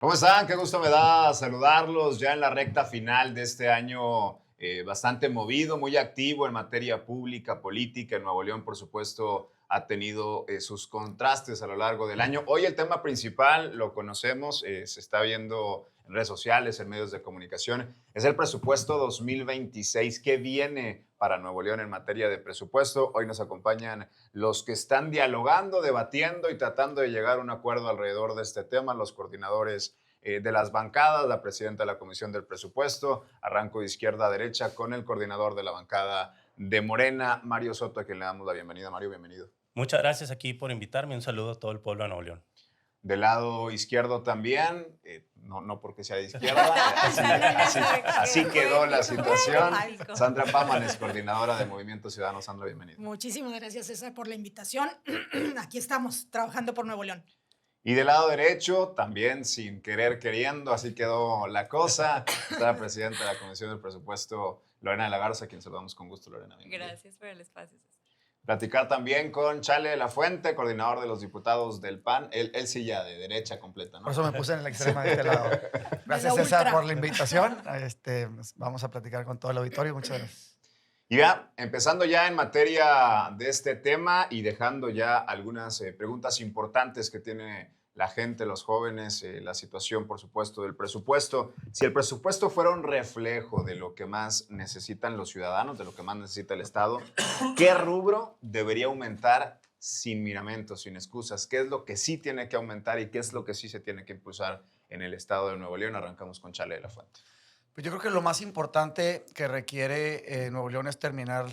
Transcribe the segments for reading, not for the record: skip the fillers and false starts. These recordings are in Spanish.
¿Cómo están? Qué gusto me da saludarlos ya en la recta final de este año bastante movido, muy activo en materia pública, política. En Nuevo León, por supuesto, ha tenido sus contrastes a lo largo del año. Hoy el tema principal lo conocemos, se está viendo en redes sociales, en medios de comunicación, es el presupuesto 2026. ¿Qué viene para Nuevo León en materia de presupuesto? Hoy nos acompañan los que están dialogando, debatiendo y tratando de llegar a un acuerdo alrededor de este tema, los coordinadores de las bancadas, la presidenta de la Comisión del Presupuesto. Arranco de izquierda a derecha con el coordinador de la bancada de Morena, Mario Soto, a quien le damos la bienvenida. Mario, bienvenido. Muchas gracias aquí por invitarme. Un saludo a todo el pueblo de Nuevo León. Del lado izquierdo también, no porque sea de izquierda, así quedó la situación. Sandra Pámanes, coordinadora de Movimiento Ciudadano. Sandra, bienvenida. Muchísimas gracias, César, por la invitación. Aquí estamos, trabajando por Nuevo León. Y del lado derecho, también sin querer queriendo, así quedó la cosa. Está la presidenta de la Comisión del Presupuesto, Lorena de la Garza, a quien saludamos con gusto, Lorena. Bienvenida. Gracias por el espacio, César. Platicar también con Chale de la Fuente, coordinador de los diputados del PAN. Él sí ya de derecha completa, ¿no? Por eso me puse en el extremo de este lado. Gracias, César, por la invitación. Vamos a platicar con todo el auditorio. Muchas gracias. Y ya, empezando ya en materia de este tema y dejando ya algunas preguntas importantes que tiene la gente, los jóvenes, la situación, por supuesto, del presupuesto. Si el presupuesto fuera un reflejo de lo que más necesitan los ciudadanos, de lo que más necesita el Estado, ¿qué rubro debería aumentar sin miramientos, sin excusas? ¿Qué es lo que sí tiene que aumentar y qué es lo que sí se tiene que impulsar en el Estado de Nuevo León? Arrancamos con Chale de la Fuente. Pues yo creo que lo más importante que requiere Nuevo León es terminar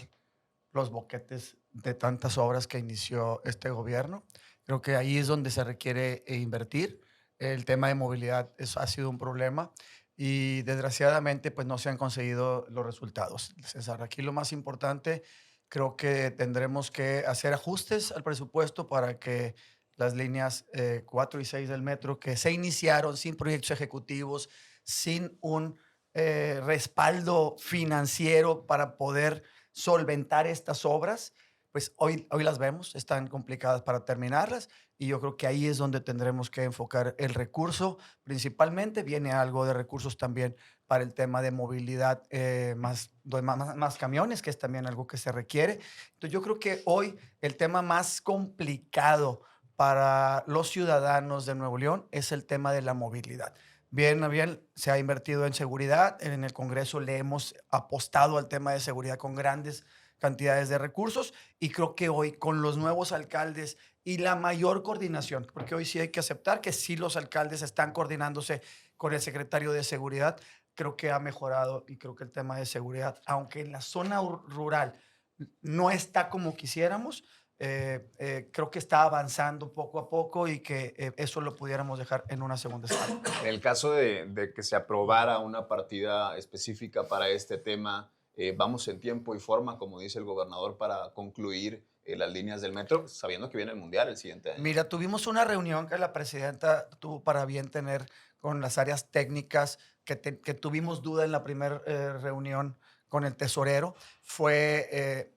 los boquetes de tantas obras que inició este gobierno. Creo que ahí es donde se requiere invertir. El tema de movilidad ha sido un problema y desgraciadamente pues no se han conseguido los resultados. César, aquí lo más importante, creo que tendremos que hacer ajustes al presupuesto para que las líneas 4 y 6 del metro que se iniciaron sin proyectos ejecutivos, sin un respaldo financiero para poder solventar estas obras, pues hoy las vemos, están complicadas para terminarlas y yo creo que ahí es donde tendremos que enfocar el recurso. Principalmente viene algo de recursos también para el tema de movilidad, más camiones, que es también algo que se requiere. Entonces yo creo que hoy el tema más complicado para los ciudadanos de Nuevo León es el tema de la movilidad. Bien, se ha invertido en seguridad. En el Congreso le hemos apostado al tema de seguridad con grandes cantidades de recursos y creo que hoy con los nuevos alcaldes y la mayor coordinación, porque hoy sí hay que aceptar que sí los alcaldes están coordinándose con el secretario de seguridad, creo que ha mejorado y creo que el tema de seguridad, aunque en la zona rural no está como quisiéramos, creo que está avanzando poco a poco y que eso lo pudiéramos dejar en una segunda escala. En el caso de que se aprobara una partida específica para este tema, vamos en tiempo y forma, como dice el gobernador, para concluir las líneas del metro, sabiendo que viene el Mundial el siguiente año. Mira, tuvimos una reunión que la presidenta tuvo para bien tener con las áreas técnicas, que tuvimos duda en la primera reunión con el tesorero. Fue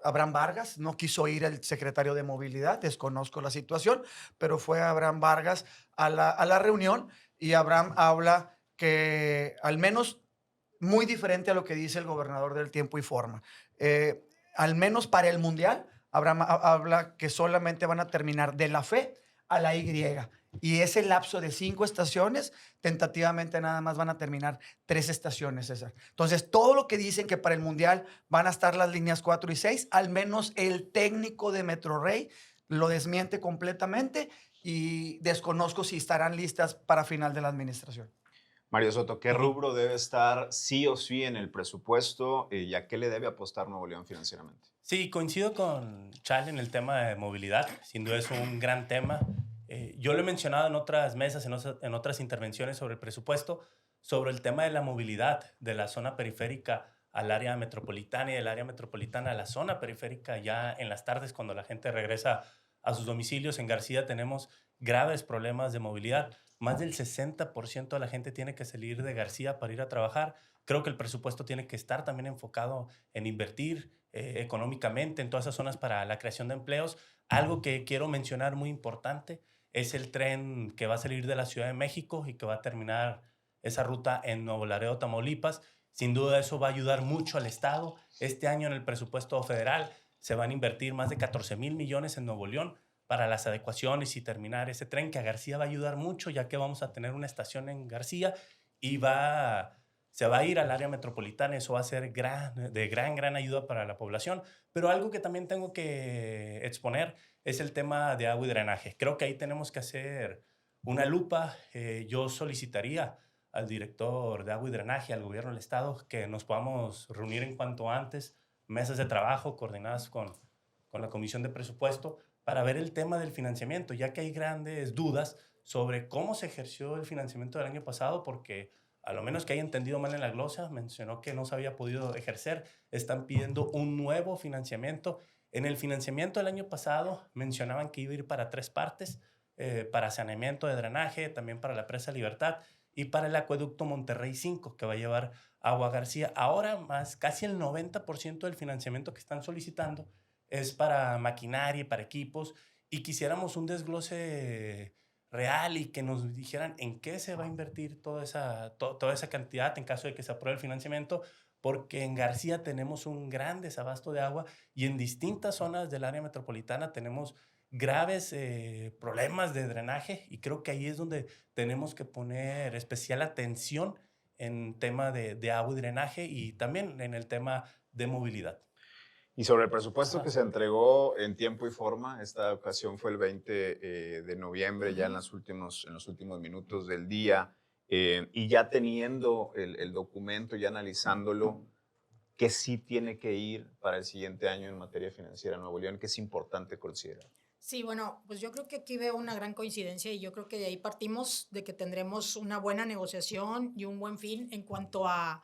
Abraham Vargas, no quiso ir el secretario de Movilidad, desconozco la situación, pero fue Abraham Vargas a la reunión y Abraham habla que al menos muy diferente a lo que dice el gobernador del tiempo y forma. Al menos para el Mundial, Abraham habla que solamente van a terminar de la Fe a la Y. Y ese lapso de 5 estaciones, tentativamente nada más van a terminar 3 estaciones, César. Entonces, todo lo que dicen que para el Mundial van a estar las líneas 4 y 6, al menos el técnico de Metrorrey lo desmiente completamente y desconozco si estarán listas para final de la administración. Mario Soto, ¿qué rubro debe estar sí o sí en el presupuesto y a qué le debe apostar Nuevo León financieramente? Sí, coincido con Chal en el tema de movilidad. Sin duda es un gran tema. Yo lo he mencionado en otras mesas, en otras intervenciones sobre el presupuesto, sobre el tema de la movilidad de la zona periférica al área metropolitana y del área metropolitana a la zona periférica. Ya en las tardes, cuando la gente regresa a sus domicilios, en García tenemos graves problemas de movilidad. Más del 60% de la gente tiene que salir de García para ir a trabajar. Creo que el presupuesto tiene que estar también enfocado en invertir económicamente en todas esas zonas para la creación de empleos. Algo que quiero mencionar muy importante es el tren que va a salir de la Ciudad de México y que va a terminar esa ruta en Nuevo Laredo, Tamaulipas. Sin duda eso va a ayudar mucho al Estado. Este año en el presupuesto federal se van a invertir más de 14,000 millones en Nuevo León para las adecuaciones y terminar ese tren, que a García va a ayudar mucho, ya que vamos a tener una estación en García y se va a ir al área metropolitana. Eso va a ser de gran ayuda para la población. Pero algo que también tengo que exponer es el tema de agua y drenaje. Creo que ahí tenemos que hacer una lupa. Yo solicitaría al director de agua y drenaje, al gobierno del estado, que nos podamos reunir en cuanto antes, mesas de trabajo coordinadas con la Comisión de Presupuesto, para ver el tema del financiamiento, ya que hay grandes dudas sobre cómo se ejerció el financiamiento del año pasado, porque a lo menos que haya entendido mal en la glosa, mencionó que no se había podido ejercer. Están pidiendo un nuevo financiamiento. En el financiamiento del año pasado mencionaban que iba a ir para 3 partes, para saneamiento de drenaje, también para la presa Libertad y para el acueducto Monterrey 5, que va a llevar agua a García. Ahora más casi el 90% del financiamiento que están solicitando es para maquinaria y para equipos, y quisiéramos un desglose real y que nos dijeran en qué se va a invertir toda esa cantidad en caso de que se apruebe el financiamiento, porque en García tenemos un gran desabasto de agua y en distintas zonas del área metropolitana tenemos graves problemas de drenaje, y creo que ahí es donde tenemos que poner especial atención en tema de agua y drenaje, y también en el tema de movilidad. Y sobre el presupuesto que se entregó en tiempo y forma, esta ocasión fue el 20 de noviembre, ya en los últimos minutos del día, y ya teniendo el documento, ya analizándolo, ¿qué sí tiene que ir para el siguiente año en materia financiera en Nuevo León, que es importante considerar? Sí, bueno, pues yo creo que aquí veo una gran coincidencia y yo creo que de ahí partimos de que tendremos una buena negociación y un buen fin en cuanto a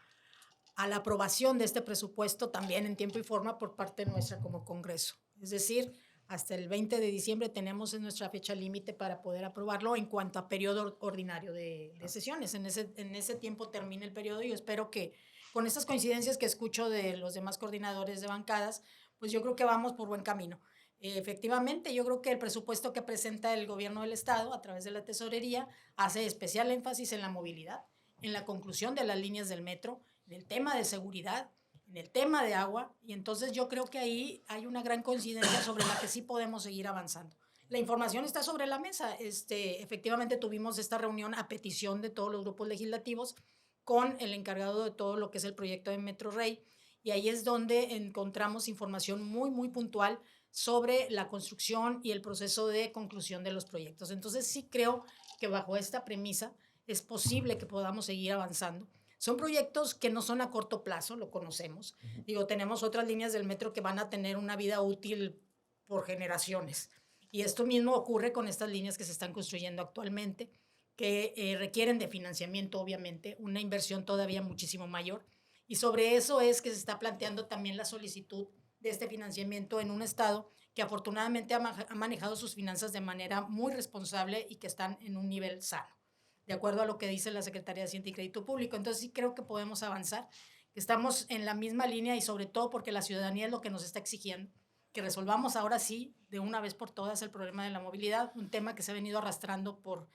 la aprobación de este presupuesto también en tiempo y forma por parte nuestra como Congreso. Es decir, hasta el 20 de diciembre tenemos en nuestra fecha límite para poder aprobarlo en cuanto a periodo ordinario de sesiones. En ese tiempo termina el periodo y yo espero que con estas coincidencias que escucho de los demás coordinadores de bancadas, pues yo creo que vamos por buen camino. Efectivamente, yo creo que el presupuesto que presenta el gobierno del Estado a través de la tesorería hace especial énfasis en la movilidad, en la conclusión de las líneas del metro, en el tema de seguridad, en el tema de agua, y entonces yo creo que ahí hay una gran coincidencia sobre la que sí podemos seguir avanzando. La información está sobre la mesa. Efectivamente tuvimos esta reunión a petición de todos los grupos legislativos con el encargado de todo lo que es el proyecto de Metro Rey, y ahí es donde encontramos información muy puntual sobre la construcción y el proceso de conclusión de los proyectos. Entonces sí creo que bajo esta premisa es posible que podamos seguir avanzando. Son proyectos que no son a corto plazo, lo conocemos. Digo, tenemos otras líneas del metro que van a tener una vida útil por generaciones. Y esto mismo ocurre con estas líneas que se están construyendo actualmente, que requieren de financiamiento, obviamente, una inversión todavía muchísimo mayor. Y sobre eso es que se está planteando también la solicitud de este financiamiento en un estado que afortunadamente ha manejado sus finanzas de manera muy responsable y que están en un nivel sano, de acuerdo a lo que dice la Secretaría de Hacienda y Crédito Público. Entonces sí creo que podemos avanzar, que estamos en la misma línea y sobre todo porque la ciudadanía es lo que nos está exigiendo, que resolvamos ahora sí de una vez por todas el problema de la movilidad, un tema que se ha venido arrastrando por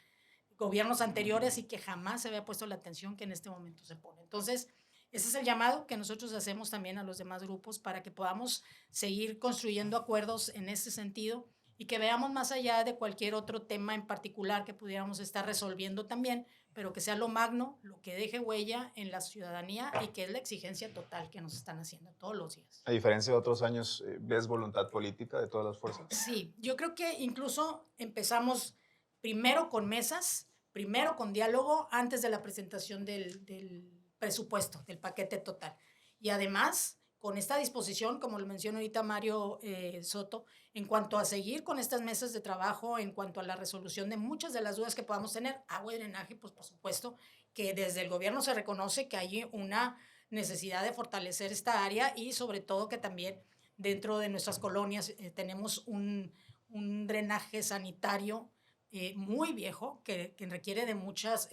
gobiernos anteriores y que jamás se había puesto la atención que en este momento se pone. Entonces, ese es el llamado que nosotros hacemos también a los demás grupos para que podamos seguir construyendo acuerdos en ese sentido y que veamos más allá de cualquier otro tema en particular que pudiéramos estar resolviendo también, pero que sea lo magno, lo que deje huella en la ciudadanía y que es la exigencia total que nos están haciendo todos los días. A diferencia de otros años, ¿ves voluntad política de todas las fuerzas? Sí, yo creo que incluso empezamos primero con mesas, primero con diálogo antes de la presentación del presupuesto, del paquete total. Y además, con esta disposición, como lo mencionó ahorita Mario Soto, en cuanto a seguir con estas mesas de trabajo, en cuanto a la resolución de muchas de las dudas que podamos tener, agua y drenaje, pues por supuesto que desde el gobierno se reconoce que hay una necesidad de fortalecer esta área y sobre todo que también dentro de nuestras colonias tenemos un drenaje sanitario muy viejo que requiere de muchas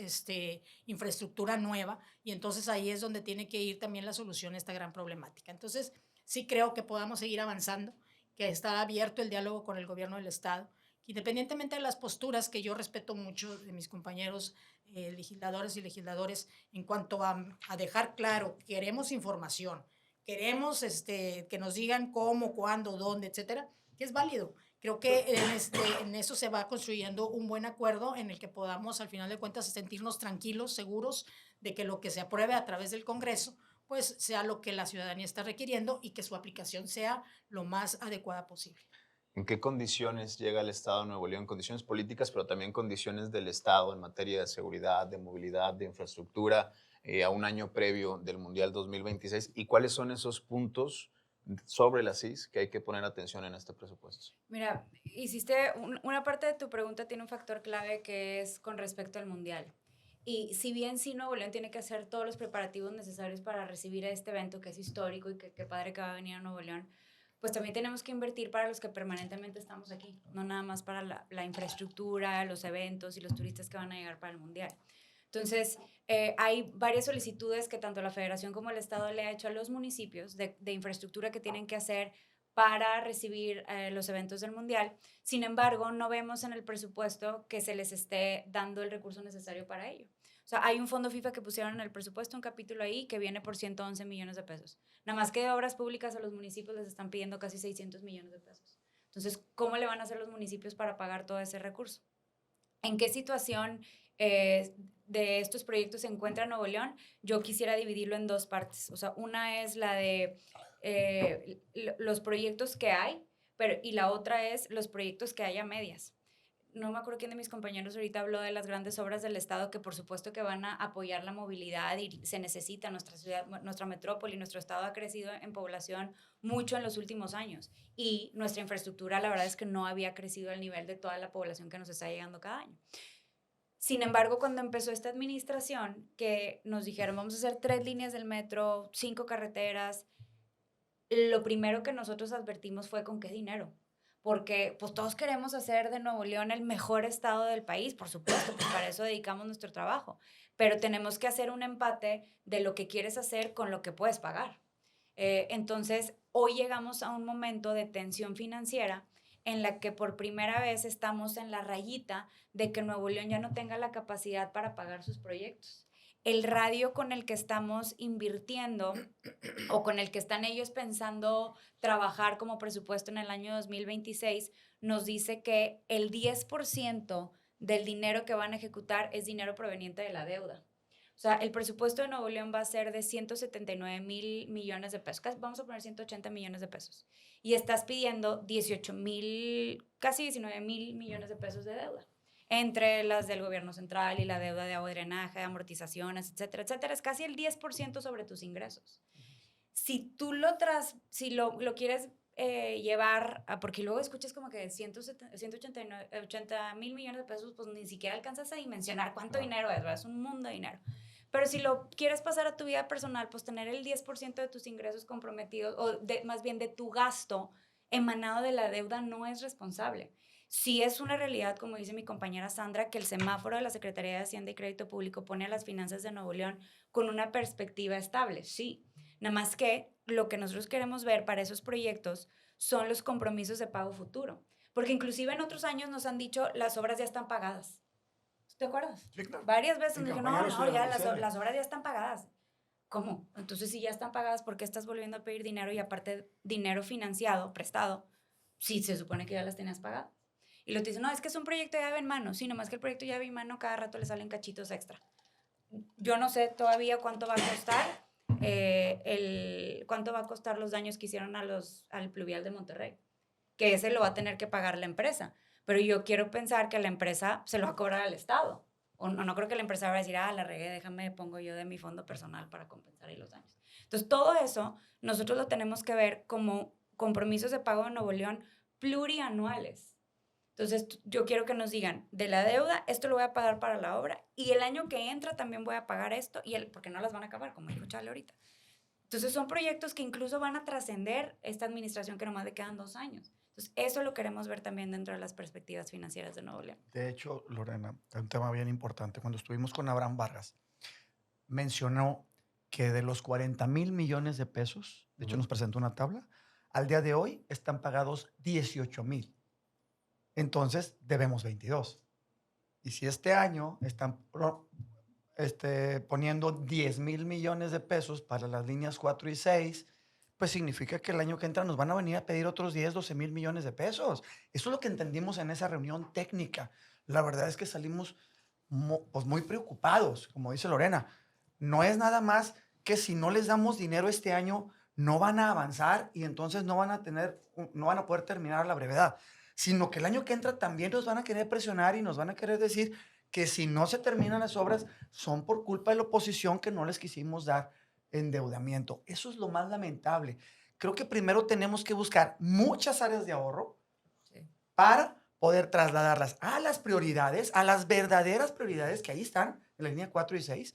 infraestructura nueva, y entonces ahí es donde tiene que ir también la solución a esta gran problemática. Entonces sí creo que podamos seguir avanzando, que está abierto el diálogo con el gobierno del estado, independientemente de las posturas que yo respeto mucho de mis compañeros legisladores y legisladores en cuanto a dejar claro, queremos información, queremos que nos digan cómo, cuándo, dónde, etcétera, que es válido. Creo que en eso se va construyendo un buen acuerdo en el que podamos, al final de cuentas, sentirnos tranquilos, seguros de que lo que se apruebe a través del Congreso pues sea lo que la ciudadanía está requiriendo y que su aplicación sea lo más adecuada posible. ¿En qué condiciones llega el Estado de Nuevo León? Condiciones políticas, pero también condiciones del Estado en materia de seguridad, de movilidad, de infraestructura, a un año previo del Mundial 2026. ¿Y cuáles son esos puntos sobre las CIS que hay que poner atención en este presupuesto? Mira, una parte de tu pregunta tiene un factor clave que es con respecto al Mundial. Y si bien sí Nuevo León tiene que hacer todos los preparativos necesarios para recibir a este evento que es histórico y que padre que va a venir a Nuevo León, pues también tenemos que invertir para los que permanentemente estamos aquí, no nada más para la infraestructura, los eventos y los turistas que van a llegar para el Mundial. Entonces, hay varias solicitudes que tanto la Federación como el Estado le ha hecho a los municipios de infraestructura que tienen que hacer para recibir los eventos del Mundial. Sin embargo, no vemos en el presupuesto que se les esté dando el recurso necesario para ello. O sea, hay un fondo FIFA que pusieron en el presupuesto, un capítulo ahí, que viene por 111 millones de pesos. Nada más que de obras públicas a los municipios les están pidiendo casi 600 millones de pesos. Entonces, ¿cómo le van a hacer los municipios para pagar todo ese recurso? ¿En qué situación de estos proyectos se encuentra Nuevo León? Yo quisiera dividirlo en dos partes. O sea, una es la de los proyectos que hay, y la otra es los proyectos que hay a medias. No me acuerdo quién de mis compañeros ahorita habló de las grandes obras del Estado que por supuesto que van a apoyar la movilidad y se necesita. Nuestra ciudad, nuestra metrópoli, nuestro estado ha crecido en población mucho en los últimos años y nuestra infraestructura la verdad es que no había crecido al nivel de toda la población que nos está llegando cada año. Sin embargo, cuando empezó esta administración, que nos dijeron vamos a hacer 3 líneas del metro, 5 carreteras, lo primero que nosotros advertimos fue con qué dinero. Porque pues todos queremos hacer de Nuevo León el mejor estado del país, por supuesto, pues para eso dedicamos nuestro trabajo, pero tenemos que hacer un empate de lo que quieres hacer con lo que puedes pagar. Entonces, hoy llegamos a un momento de tensión financiera en la que por primera vez estamos en la rayita de que Nuevo León ya no tenga la capacidad para pagar sus proyectos. El radio con el que estamos invirtiendo o con el que están ellos pensando trabajar como presupuesto en el año 2026 nos dice que el 10% del dinero que van a ejecutar es dinero proveniente de la deuda. O sea, el presupuesto de Nuevo León va a ser de 179,000 millones de pesos, vamos a poner 180 millones de pesos, y estás pidiendo 18,000, casi 19,000 millones de pesos de deuda, entre las del gobierno central y la deuda de agua y drenaje, amortizaciones, etcétera, etcétera. Es casi el 10% sobre tus ingresos. Si tú lo quieres llevar, porque luego escuchas como que 180,000 millones de pesos, pues ni siquiera alcanzas a dimensionar cuánto dinero es, ¿verdad? Es un mundo de dinero. Pero si lo quieres pasar a tu vida personal, pues tener el 10% de tus ingresos comprometidos, o más bien de tu gasto emanado de la deuda, no es responsable. Sí es una realidad, como dice mi compañera Sandra, que el semáforo de la Secretaría de Hacienda y Crédito Público pone a las finanzas de Nuevo León con una perspectiva estable, sí. Nada más que lo que nosotros queremos ver para esos proyectos son los compromisos de pago futuro. Porque inclusive en otros años nos han dicho las obras ya están pagadas. ¿Te acuerdas? Sí, claro. Varias veces nos dijeron, no, ya las las obras ya están pagadas. ¿Cómo? Entonces, si ya están pagadas, ¿por qué estás volviendo a pedir dinero y aparte dinero financiado, prestado, si se supone que ya las tenías pagadas? Y lo te dicen, no, es que es un proyecto llave en mano. Sí, nomás que el proyecto llave en mano cada rato le salen cachitos extra. Yo no sé todavía cuánto va a costar cuánto va a costar los daños que hicieron al pluvial de Monterrey, que ese lo va a tener que pagar la empresa, pero yo quiero pensar que la empresa se lo va a cobrar al Estado, o no creo que la empresa va a decir, la regué, déjame, pongo yo de mi fondo personal para compensar ahí los daños. Entonces, todo eso nosotros lo tenemos que ver como compromisos de pago de Nuevo León plurianuales. Entonces, yo quiero que nos digan, de la deuda, esto lo voy a pagar para la obra, y el año que entra también voy a pagar esto, porque no las van a acabar, como dijo Charlie ahorita. Entonces, son proyectos que incluso van a trascender esta administración que nomás le quedan 2 años. Entonces, eso lo queremos ver también dentro de las perspectivas financieras de Nuevo León. De hecho, Lorena, un tema bien importante. Cuando estuvimos con Abraham Vargas, mencionó que de los 40,000 millones de pesos, de hecho nos presentó una tabla, al día de hoy están pagados 18,000. entonces debemos 22. Y si este año están poniendo 10,000 millones de pesos para las líneas 4 y 6, pues significa que el año que entra nos van a venir a pedir otros 10, 12,000 millones de pesos. Eso es lo que entendimos en esa reunión técnica. La verdad es que salimos pues muy preocupados, como dice Lorena. No es nada más que si no les damos dinero este año, no van a avanzar y entonces no van a poder terminar a la brevedad, sino que el año que entra también nos van a querer presionar y nos van a querer decir que si no se terminan las obras son por culpa de la oposición que no les quisimos dar endeudamiento. Eso es lo más lamentable. Creo que primero tenemos que buscar muchas áreas de ahorro para poder trasladarlas a las prioridades, a las verdaderas prioridades que ahí están en la línea 4 y 6.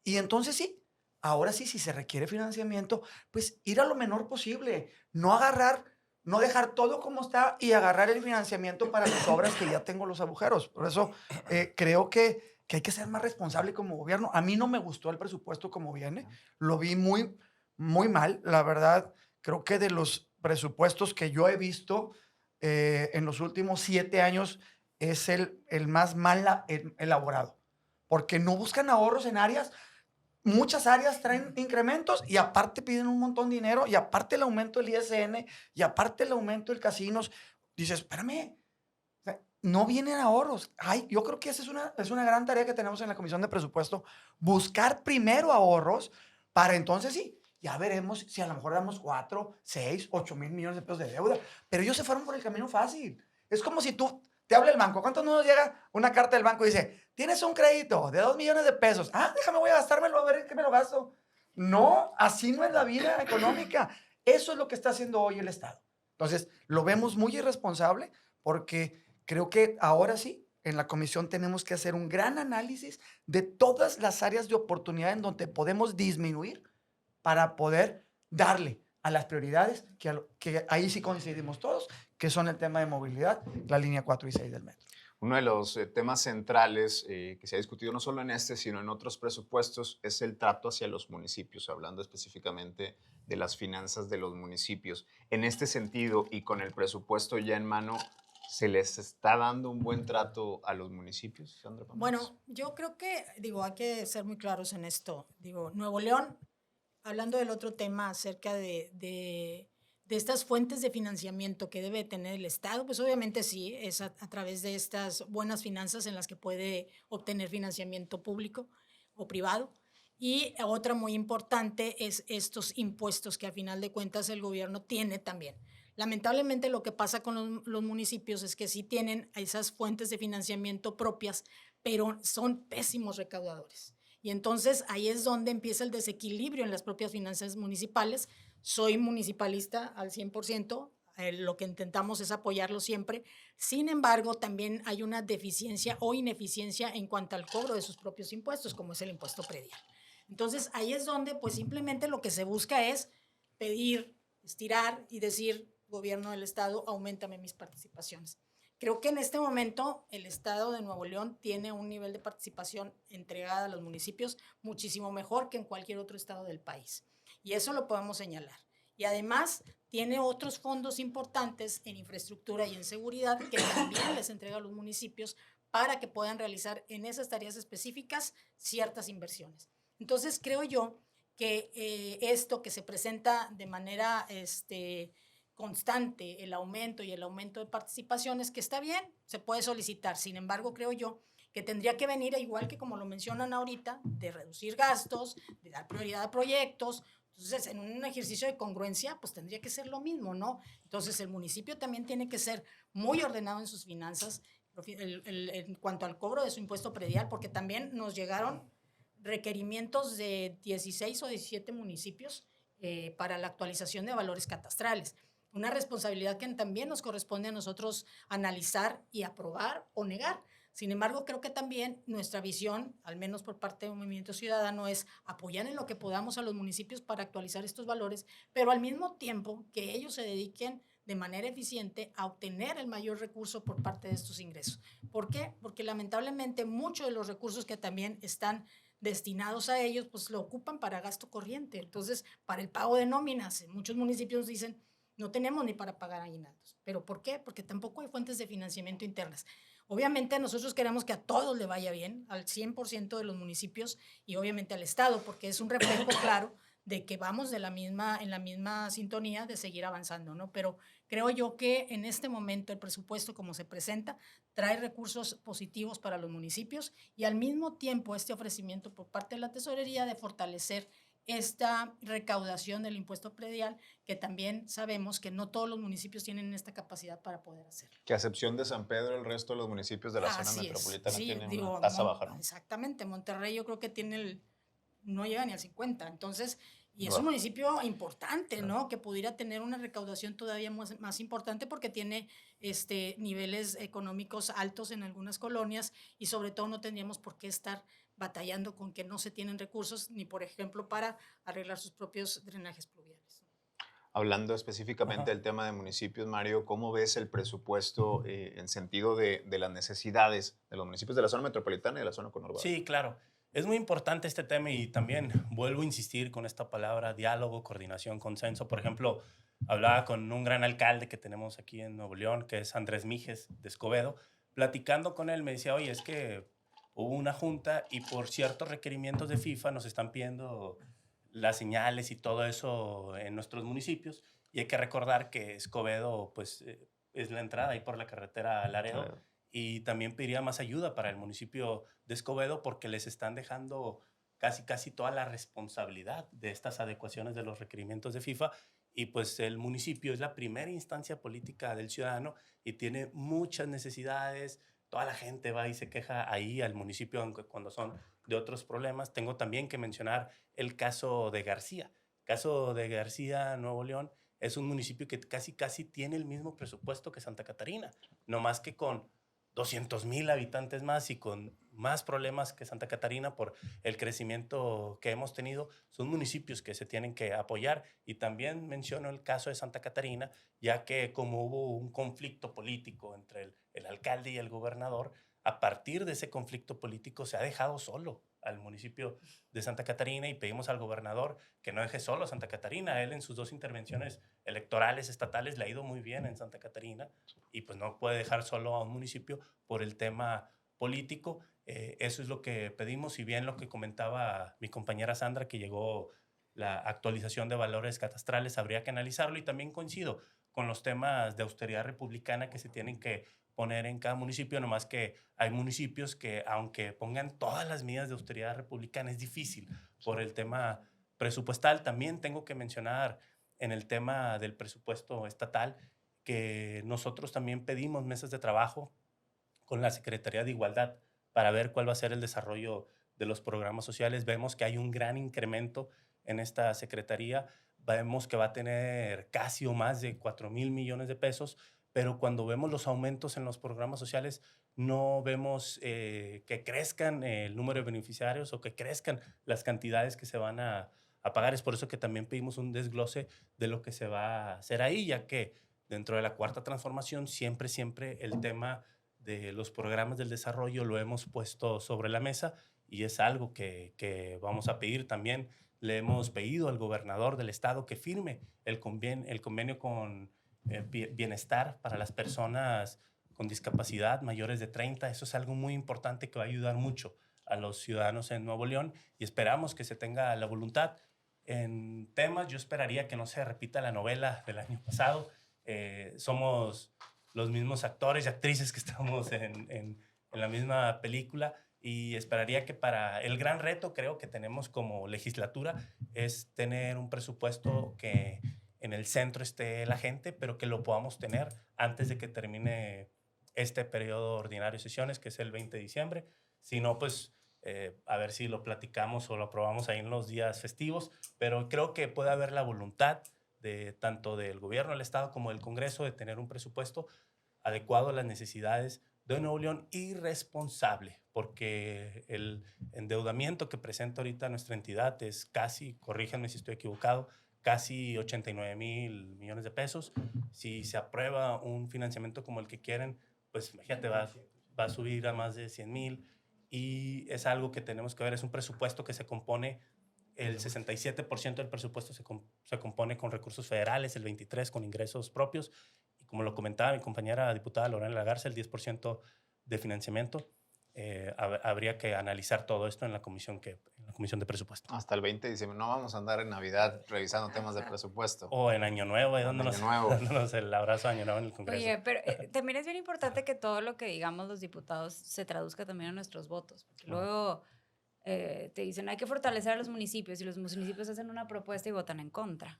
Y entonces sí, ahora sí, si se requiere financiamiento, pues ir a lo menor posible, no dejar todo como está y agarrar el financiamiento para las obras que ya tengo los agujeros. Por eso creo que hay que ser más responsable como gobierno. A mí no me gustó el presupuesto como viene, lo vi muy, muy mal. La verdad, creo que de los presupuestos que yo he visto en los últimos 7 años es el más mal elaborado, porque no buscan ahorros en áreas. Muchas áreas traen incrementos y aparte piden un montón de dinero y aparte el aumento del ISN y aparte el aumento del casinos. Dices, espérame, o sea, no vienen ahorros. Ay, yo creo que esa es una gran tarea que tenemos en la Comisión de Presupuesto, buscar primero ahorros para entonces sí, ya veremos si a lo mejor damos 4, 6, 8,000 millones de pesos de deuda. Pero ellos se fueron por el camino fácil. Es como si tú te habla el banco. ¿Cuántos nos llega una carta del banco y dice, tienes un crédito de 2 millones de pesos? Ah, déjame, voy a gastármelo, a ver en qué me lo gasto. No, así no es la vida económica. Eso es lo que está haciendo hoy el Estado. Entonces, lo vemos muy irresponsable porque creo que ahora sí, en la comisión tenemos que hacer un gran análisis de todas las áreas de oportunidad en donde podemos disminuir para poder darle a las prioridades que ahí sí coincidimos todos, que son el tema de movilidad, la línea 4 y 6 del metro. Uno de los temas centrales que se ha discutido no solo en este, sino en otros presupuestos, es el trato hacia los municipios, hablando específicamente de las finanzas de los municipios. En este sentido, y con el presupuesto ya en mano, ¿se les está dando un buen trato a los municipios, Sandra Pamés? Bueno, yo creo que, hay que ser muy claros en esto. Nuevo León, hablando del otro tema acerca de estas fuentes de financiamiento que debe tener el Estado, pues obviamente sí, es a través de estas buenas finanzas en las que puede obtener financiamiento público o privado. Y otra muy importante es estos impuestos que a final de cuentas el gobierno tiene también. Lamentablemente lo que pasa con los municipios es que sí tienen esas fuentes de financiamiento propias, pero son pésimos recaudadores. Y entonces ahí es donde empieza el desequilibrio en las propias finanzas municipales. Soy municipalista al 100%, lo que intentamos es apoyarlo siempre. Sin embargo, también hay una deficiencia o ineficiencia en cuanto al cobro de sus propios impuestos, como es el impuesto predial. Entonces ahí es donde pues simplemente lo que se busca es pedir, estirar y decir, gobierno del Estado, auméntame mis participaciones. Creo que en este momento el Estado de Nuevo León tiene un nivel de participación entregada a los municipios muchísimo mejor que en cualquier otro estado del país. Y eso lo podemos señalar. Y además tiene otros fondos importantes en infraestructura y en seguridad que también les entrega a los municipios para que puedan realizar en esas tareas específicas ciertas inversiones. Entonces creo yo que esto que se presenta de manera constante, el aumento de participaciones, que está bien, se puede solicitar. Sin embargo, creo yo que tendría que venir, igual que como lo mencionan ahorita, de reducir gastos, de dar prioridad a proyectos. Entonces, en un ejercicio de congruencia, pues tendría que ser lo mismo, ¿no? Entonces, el municipio también tiene que ser muy ordenado en sus finanzas en cuanto al cobro de su impuesto predial, porque también nos llegaron requerimientos de 16 o 17 municipios para la actualización de valores catastrales. Una responsabilidad que también nos corresponde a nosotros analizar y aprobar o negar. Sin embargo, creo que también nuestra visión, al menos por parte del Movimiento Ciudadano, es apoyar en lo que podamos a los municipios para actualizar estos valores, pero al mismo tiempo que ellos se dediquen de manera eficiente a obtener el mayor recurso por parte de estos ingresos. ¿Por qué? Porque lamentablemente muchos de los recursos que también están destinados a ellos, pues lo ocupan para gasto corriente. Entonces, para el pago de nóminas, en muchos municipios dicen, no tenemos ni para pagar aguinaldos. ¿Pero por qué? Porque tampoco hay fuentes de financiamiento internas. Obviamente nosotros queremos que a todos le vaya bien, al 100% de los municipios y obviamente al Estado, porque es un reflejo claro de que vamos en la misma sintonía de seguir avanzando, ¿no? Pero creo yo que en este momento el presupuesto como se presenta trae recursos positivos para los municipios y al mismo tiempo este ofrecimiento por parte de la tesorería de fortalecer esta recaudación del impuesto predial, que también sabemos que no todos los municipios tienen esta capacidad para poder hacerlo. Que a excepción de San Pedro, el resto de los municipios de la zona Así es. metropolitana Sí, tienen digo, una tasa baja, ¿no? exactamente. Monterrey yo creo que no llega ni al 50. Entonces, y es un Wow. municipio importante, ¿no? Que pudiera tener una recaudación todavía más importante porque tiene niveles económicos altos en algunas colonias y sobre todo no tendríamos por qué estar batallando con que no se tienen recursos ni, por ejemplo, para arreglar sus propios drenajes pluviales. Hablando específicamente Ajá. del tema de municipios, Mario, ¿cómo ves el presupuesto en sentido de las necesidades de los municipios de la zona metropolitana y de la zona conurbada? Sí, claro. Es muy importante este tema y también vuelvo a insistir con esta palabra, diálogo, coordinación, consenso. Por ejemplo, hablaba con un gran alcalde que tenemos aquí en Nuevo León, que es Andrés Mijes de Escobedo. Platicando con él me decía, oye, es que hubo una junta y por ciertos requerimientos de FIFA nos están pidiendo las señales y todo eso en nuestros municipios. Y hay que recordar que Escobedo, pues, es la entrada ahí por la carretera a Laredo. Claro. Y también pediría más ayuda para el municipio de Escobedo porque les están dejando casi toda la responsabilidad de estas adecuaciones de los requerimientos de FIFA. Y pues el municipio es la primera instancia política del ciudadano y tiene muchas necesidades. Toda la gente va y se queja ahí al municipio, aunque cuando son de otros problemas. Tengo también que mencionar el caso de García. Caso de García, Nuevo León, es un municipio que casi tiene el mismo presupuesto que Santa Catarina, no más que con 200,000 habitantes más y con más problemas que Santa Catarina por el crecimiento que hemos tenido. Son municipios que se tienen que apoyar y también menciono el caso de Santa Catarina, ya que como hubo un conflicto político entre el alcalde y el gobernador, a partir de ese conflicto político se ha dejado solo al municipio de Santa Catarina y pedimos al gobernador que no deje solo a Santa Catarina. Él en sus 2 intervenciones electorales estatales le ha ido muy bien en Santa Catarina y pues no puede dejar solo a un municipio por el tema político. Eso es lo que pedimos, y bien lo que comentaba mi compañera Sandra, que llegó la actualización de valores catastrales, habría que analizarlo, y también coincido con los temas de austeridad republicana que se tienen que poner en cada municipio, nomás que hay municipios que aunque pongan todas las medidas de austeridad republicana es difícil por el tema presupuestal. También tengo que mencionar en el tema del presupuesto estatal que nosotros también pedimos mesas de trabajo con la Secretaría de Igualdad para ver cuál va a ser el desarrollo de los programas sociales. Vemos que hay un gran incremento en esta secretaría, vemos que va a tener casi o más de 4,000 millones de pesos, pero cuando vemos los aumentos en los programas sociales no vemos que crezcan el número de beneficiarios o que crezcan las cantidades que se van a pagar. Es por eso que también pedimos un desglose de lo que se va a hacer ahí, ya que dentro de la cuarta transformación siempre el tema de los programas del desarrollo lo hemos puesto sobre la mesa y es algo que vamos a pedir también. Le hemos pedido al gobernador del estado que firme el convenio con bienestar para las personas con discapacidad mayores de 30. Eso es algo muy importante que va a ayudar mucho a los ciudadanos en Nuevo León y esperamos que se tenga la voluntad. En temas, yo esperaría que no se repita la novela del año pasado. Somos los mismos actores y actrices que estamos en la misma película y esperaría que para el gran reto creo que tenemos como legislatura es tener un presupuesto que en el centro esté la gente, pero que lo podamos tener antes de que termine este periodo ordinario de sesiones, que es el 20 de diciembre. Si no, pues a ver si lo platicamos o lo aprobamos ahí en los días festivos, pero creo que puede haber la voluntad de tanto del gobierno del estado como del Congreso de tener un presupuesto adecuado a las necesidades de Nuevo León y responsable, porque el endeudamiento que presenta ahorita nuestra entidad es casi, corríjanme si estoy equivocado, casi 89,000 millones de pesos. Si se aprueba un financiamiento como el que quieren, pues imagínate, va a subir a más de 100,000 y es algo que tenemos que ver. Es un presupuesto que se compone el 67% del presupuesto se compone con recursos federales, el 23% con ingresos propios, y como lo comentaba mi compañera diputada Lorena Lagarza, el 10% de financiamiento. Habría que analizar todo esto en la comisión de presupuesto. Hasta el 20 de diciembre. No vamos a andar en Navidad revisando temas de presupuesto. O en Año Nuevo, En dándonos, Año Nuevo. dándonos el abrazo de Año Nuevo en el Congreso. Oye, pero también es bien importante que todo lo que digamos los diputados se traduzca también a nuestros votos. Porque luego te dicen, hay que fortalecer a los municipios, y los municipios hacen una propuesta y votan en contra.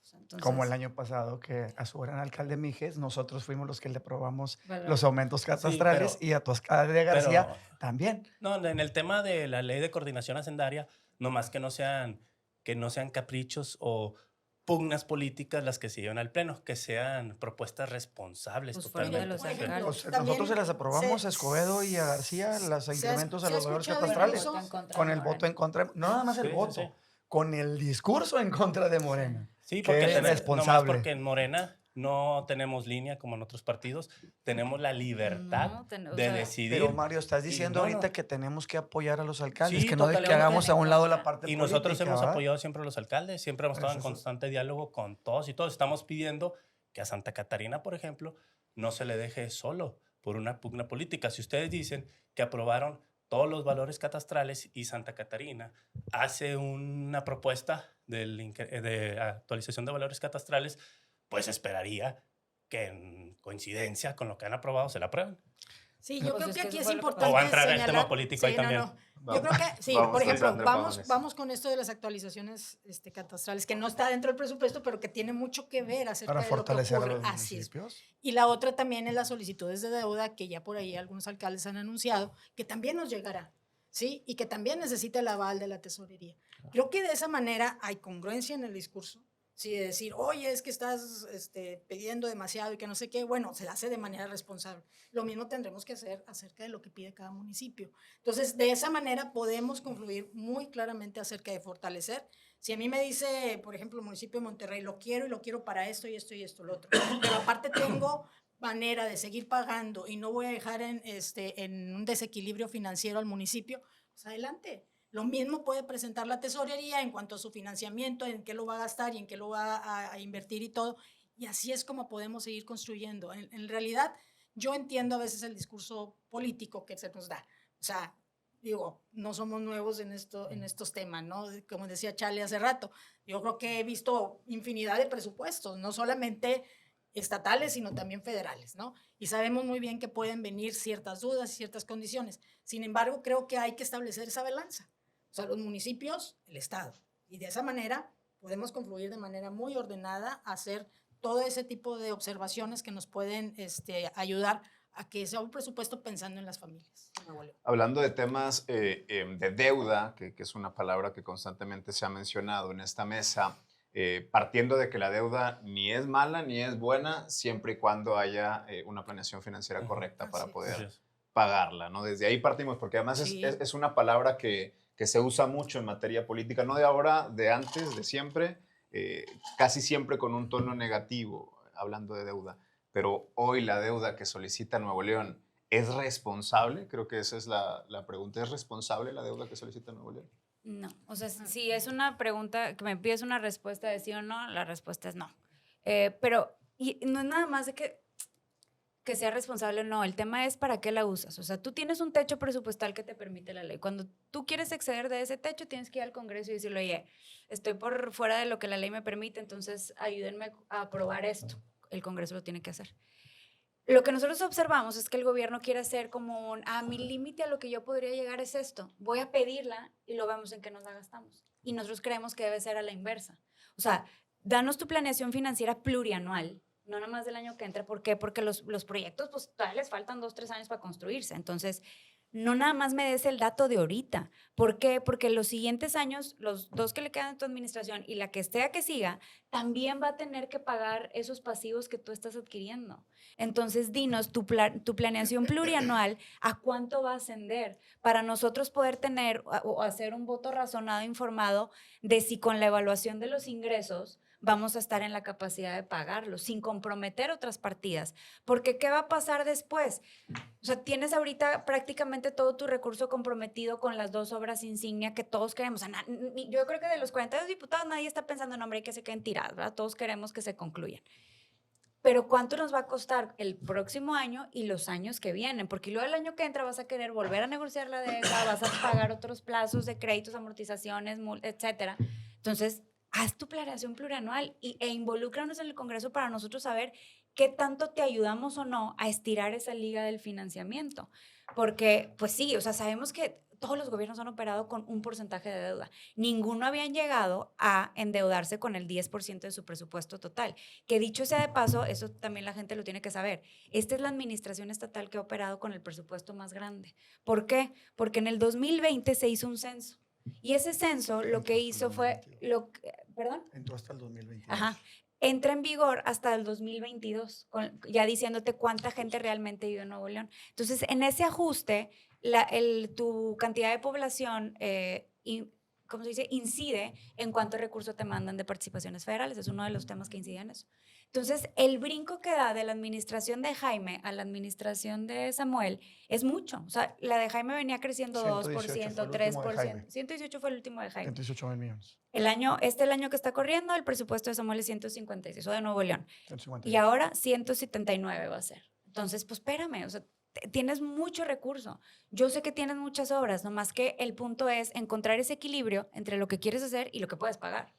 Pues, entonces, Como el año pasado que a su gran alcalde Mijes, nosotros fuimos los que le aprobamos Valor. los aumentos catastrales pero- y a tu alcalde García pero- también. No, en el tema de la ley de coordinación hacendaria, nomás que no sean caprichos o pugnas políticas las que se lleven al pleno, que sean propuestas responsables Pues fueron de totalmente. los Por ejemplo, alcaldes. Pues también nosotros se las aprobamos se- a Escobedo y a García, los se ha- incrementos a se ha los valores escuchado catastrales, incluso- con el voto en contra, no nada más el Sí, voto, sí. con el discurso en contra de Morena. Sí, que porque es nomás responsable. porque en Morena no tenemos línea como en otros partidos, tenemos la libertad No, o de sea, decidir. Pero Mario, estás Y diciendo no, ahorita no. que tenemos que apoyar a los alcaldes, Sí, que no de que totalmente. hagamos a un lado la parte Y política. nosotros hemos ¿verdad? apoyado siempre a los alcaldes, siempre hemos estado en Eso es- constante diálogo con todos y todos. Estamos pidiendo que a Santa Catarina, por ejemplo, no se le deje solo por una pugna política. Si ustedes dicen que aprobaron todos los valores catastrales y Santa Catarina hace una propuesta de actualización de valores catastrales, pues esperaría que en coincidencia con lo que han aprobado se la aprueben. Sí, yo Pues creo es que que aquí eso es fue lo que importante O va a entrar el tema señalar- político ahí también. Yo creo que sí, Vamos, por ejemplo, Alexander, vámonos. vamos con esto de las actualizaciones catastrales, que no está dentro del presupuesto, pero que tiene mucho que ver acerca Para de lo que fortalecer a ocurre. los Así es. municipios. Y la otra también es las solicitudes de deuda, que ya por ahí algunos alcaldes han anunciado, que también nos llegará, ¿sí? Y que también necesita el aval de la tesorería. Creo que de esa manera hay congruencia en el discurso, ¿sí? De decir, oye, es que estás pidiendo demasiado y que no sé qué, bueno, se hace de manera responsable. Lo mismo tendremos que hacer acerca de lo que pide cada municipio. Entonces, de esa manera podemos concluir muy claramente acerca de fortalecer. Si a mí me dice, por ejemplo, el municipio de Monterrey, lo quiero y lo quiero para esto y esto y esto, lo otro, pero aparte tengo manera de seguir pagando y no voy a dejar en un desequilibrio financiero al municipio, pues adelante. Lo mismo puede presentar la tesorería en cuanto a su financiamiento, en qué lo va a gastar y en qué lo va a invertir y todo. Y así es como podemos seguir construyendo. En realidad, yo entiendo a veces el discurso político que se nos da. O sea, digo, no somos nuevos en estos temas, ¿no? Como decía Charlie hace rato, yo creo que he visto infinidad de presupuestos, no solamente estatales, sino también federales, ¿no? Y sabemos muy bien que pueden venir ciertas dudas y ciertas condiciones. Sin embargo, creo que hay que establecer esa balanza. O sea, los municipios, el Estado. Y de esa manera podemos confluir de manera muy ordenada a hacer todo ese tipo de observaciones que nos pueden ayudar a que sea un presupuesto pensando en las familias de Nuevo León. Hablando de temas de deuda, que es una palabra que constantemente se ha mencionado en esta mesa, partiendo de que la deuda ni es mala ni es buena, siempre y cuando haya una planeación financiera correcta para Así es. poder Así es. pagarla, ¿no? Desde ahí partimos, porque además Sí. es una palabra que se usa mucho en materia política, no de ahora, de antes, de siempre, casi siempre con un tono negativo, hablando de deuda. Pero hoy la deuda que solicita Nuevo León, ¿es responsable? Creo que esa es la pregunta. ¿Es responsable la deuda que solicita Nuevo León? No, o sea, si es una pregunta que me pides una respuesta de sí o no, la respuesta es no. Pero y no es nada más de que sea responsable o no, el tema es para qué la usas. O sea, tú tienes un techo presupuestal que te permite la ley. Cuando tú quieres exceder de ese techo, tienes que ir al Congreso y decirle, oye, estoy por fuera de lo que la ley me permite, entonces ayúdenme a aprobar esto. El Congreso lo tiene que hacer. Lo que nosotros observamos es que el gobierno quiere hacer como mi límite a lo que yo podría llegar es esto. Voy a pedirla y lo vemos en qué nos la gastamos. Y nosotros creemos que debe ser a la inversa. O sea, danos tu planeación financiera plurianual, no nada más del año que entra. ¿Por qué? Porque los proyectos, pues todavía les faltan 2, 3 años para construirse. Entonces, no nada más me des el dato de ahorita. ¿Por qué? Porque los siguientes años, los 2 que le quedan en tu administración y la que esté a que siga, también va a tener que pagar esos pasivos que tú estás adquiriendo. Entonces, dinos tu planeación plurianual, ¿a cuánto va a ascender? Para nosotros poder tener o hacer un voto razonado, informado de si con la evaluación de los ingresos vamos a estar en la capacidad de pagarlo sin comprometer otras partidas. Porque ¿qué va a pasar después? O sea, tienes ahorita prácticamente todo tu recurso comprometido con las 2 obras insignia que todos queremos. O sea, yo creo que de los 42 diputados nadie está pensando en hombre y que se queden tirados, ¿verdad? Todos queremos que se concluyan. Pero ¿cuánto nos va a costar el próximo año y los años que vienen? Porque luego el año que entra vas a querer volver a negociar la deuda, vas a pagar otros plazos de créditos, amortizaciones, etcétera. Entonces, haz tu planeación plurianual e involúcranos en el Congreso para nosotros saber qué tanto te ayudamos o no a estirar esa liga del financiamiento. Porque, pues sí, o sea, sabemos que todos los gobiernos han operado con un porcentaje de deuda. Ninguno habían llegado a endeudarse con el 10% de su presupuesto total. Que dicho sea de paso, eso también la gente lo tiene que saber. Esta es la administración estatal que ha operado con el presupuesto más grande. ¿Por qué? Porque en el 2020 se hizo un censo. Y ese censo lo que hizo fue... ¿Perdón? Entró hasta el 2022. Ajá. Entra en vigor hasta el 2022, ya diciéndote cuánta gente realmente vive en Nuevo León. Entonces, en ese ajuste, tu cantidad de población, ¿cómo se dice?, incide en cuánto recurso te mandan de participaciones federales. Es uno de los temas que incide en eso. Entonces, el brinco que da de la administración de Jaime a la administración de Samuel es mucho. O sea, la de Jaime venía creciendo 2%, 3%. 118 fue el último de Jaime. 118,000 millones. El año que está corriendo, el presupuesto de Samuel es 156, o de Nuevo León. 156. Y ahora 179 va a ser. Entonces, pues espérame, o sea, tienes mucho recurso. Yo sé que tienes muchas obras, nomás que el punto es encontrar ese equilibrio entre lo que quieres hacer y lo que puedes pagar.